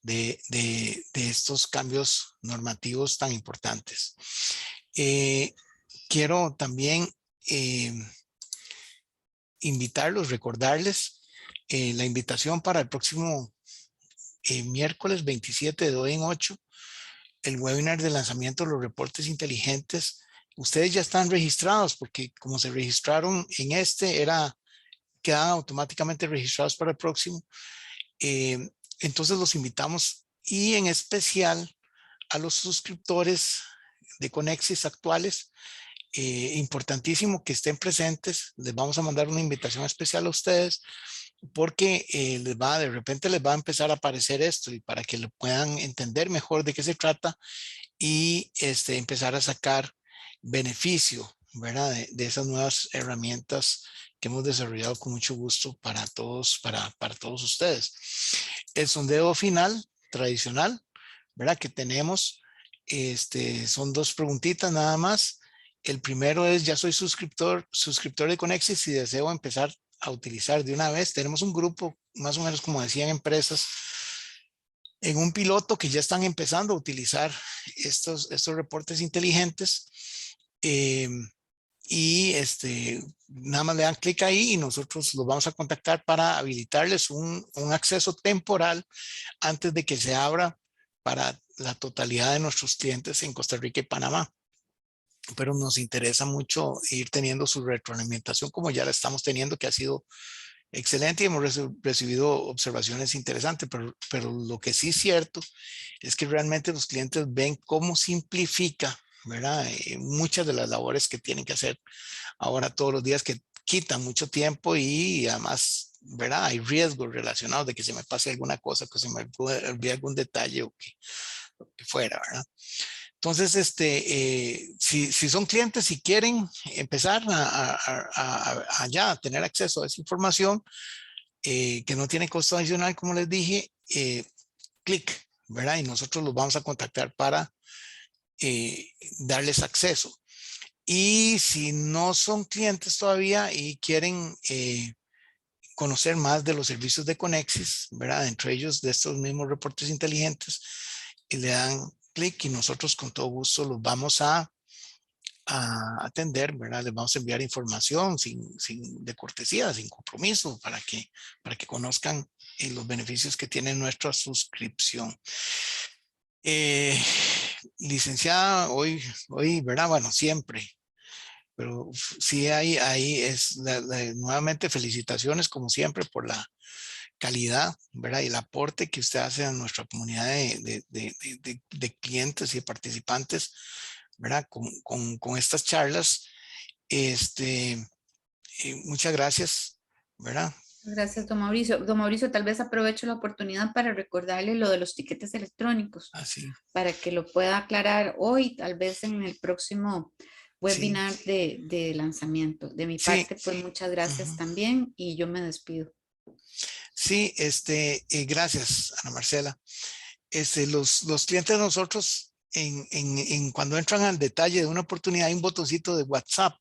de estos cambios normativos tan importantes. Quiero también invitarlos, recordarles la invitación para el próximo miércoles 27 de hoy en 8, el webinar de lanzamiento de los reportes inteligentes. Ustedes ya están registrados porque como se registraron en quedan automáticamente registrados para el próximo. Entonces los invitamos y en especial a los suscriptores de Conexis actuales. Importantísimo que estén presentes. Les vamos a mandar una invitación especial a ustedes porque de repente les va a empezar a aparecer esto y para que lo puedan entender mejor de qué se trata y empezar a sacar beneficio, ¿verdad? De esas nuevas herramientas que hemos desarrollado con mucho gusto para todos, para todos ustedes. El sondeo final tradicional, ¿verdad? Que tenemos, son 2 preguntitas nada más. El primero es, ya soy suscriptor de Conexis y deseo empezar a utilizar de una vez. Tenemos un grupo, más o menos como decían, empresas en un piloto que ya están empezando a utilizar estos reportes inteligentes. Y nada más le dan clic ahí y nosotros los vamos a contactar para habilitarles un acceso temporal antes de que se abra para la totalidad de nuestros clientes en Costa Rica y Panamá. Pero nos interesa mucho ir teniendo su retroalimentación como ya la estamos teniendo, que ha sido excelente y hemos recibido observaciones interesantes, pero lo que sí es cierto es que realmente los clientes ven cómo simplifica, ¿verdad? Muchas de las labores que tienen que hacer ahora todos los días, que quitan mucho tiempo y además, ¿verdad? Hay riesgos relacionados de que se me pase alguna cosa, que se me olvide algún detalle o que, lo que fuera, ¿verdad? Entonces, si son clientes, si quieren empezar a ya tener acceso a esa información, que no tiene costo adicional, como les dije, clic, ¿verdad? Y nosotros los vamos a contactar para darles acceso. Y si no son clientes todavía y quieren conocer más de los servicios de Conexis, ¿verdad? Entre ellos de estos mismos reportes inteligentes, y le dan clic y nosotros con todo gusto los vamos a atender, ¿verdad? Les vamos a enviar información de cortesía, sin compromiso, para que conozcan los beneficios que tiene nuestra suscripción. Licenciada, hoy, ¿verdad? Bueno, siempre, pero sí ahí nuevamente felicitaciones como siempre por la calidad, ¿verdad? Y el aporte que usted hace a nuestra comunidad de clientes y de participantes, ¿verdad? Con estas charlas. Muchas gracias, ¿verdad?
Gracias, don Mauricio. Don Mauricio, tal vez aprovecho la oportunidad para recordarle lo de los tiquetes electrónicos,
Así,
para que lo pueda aclarar hoy, tal vez en el próximo
sí,
webinar de lanzamiento. De mi
sí,
parte, pues muchas gracias
ujú.
también y yo me despido.
Sí, gracias, Ana Marcela. Los clientes de nosotros, cuando entran al detalle de una oportunidad, hay un botoncito de WhatsApp.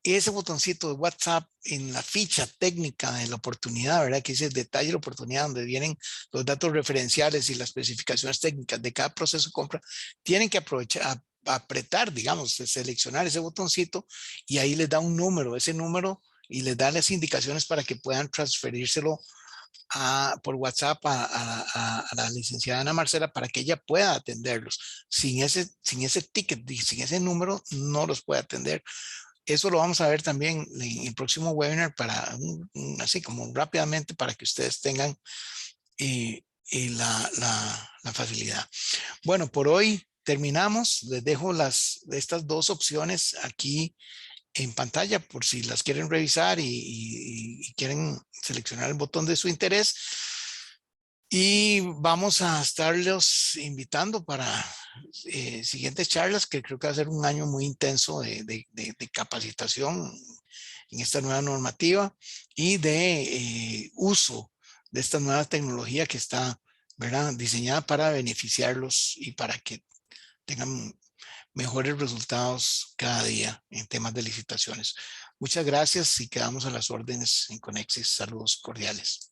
Ese botoncito de WhatsApp en la ficha técnica de la oportunidad, ¿verdad? Que dice detalle de la oportunidad, donde vienen los datos referenciales y las especificaciones técnicas de cada proceso de compra, tienen que aprovechar, apretar, digamos, seleccionar ese botoncito y ahí les da un número, ese número, y les da las indicaciones para que puedan transferírselo por WhatsApp a la licenciada Ana Marcela para que ella pueda atenderlos. Sin ese ticket, sin ese número, no los puede atender. Eso lo vamos a ver también en el próximo webinar para así como rápidamente para que ustedes tengan la facilidad. Bueno, por hoy terminamos. Les dejo estas dos opciones aquí en pantalla por si las quieren revisar y quieren seleccionar el botón de su interés. Y vamos a estarlos invitando para siguientes charlas, que creo que va a ser un año muy intenso de capacitación en esta nueva normativa y de uso de esta nueva tecnología que está, ¿verdad? Diseñada para beneficiarlos y para que tengan mejores resultados cada día en temas de licitaciones. Muchas gracias y quedamos a las órdenes en Conexis. Saludos cordiales.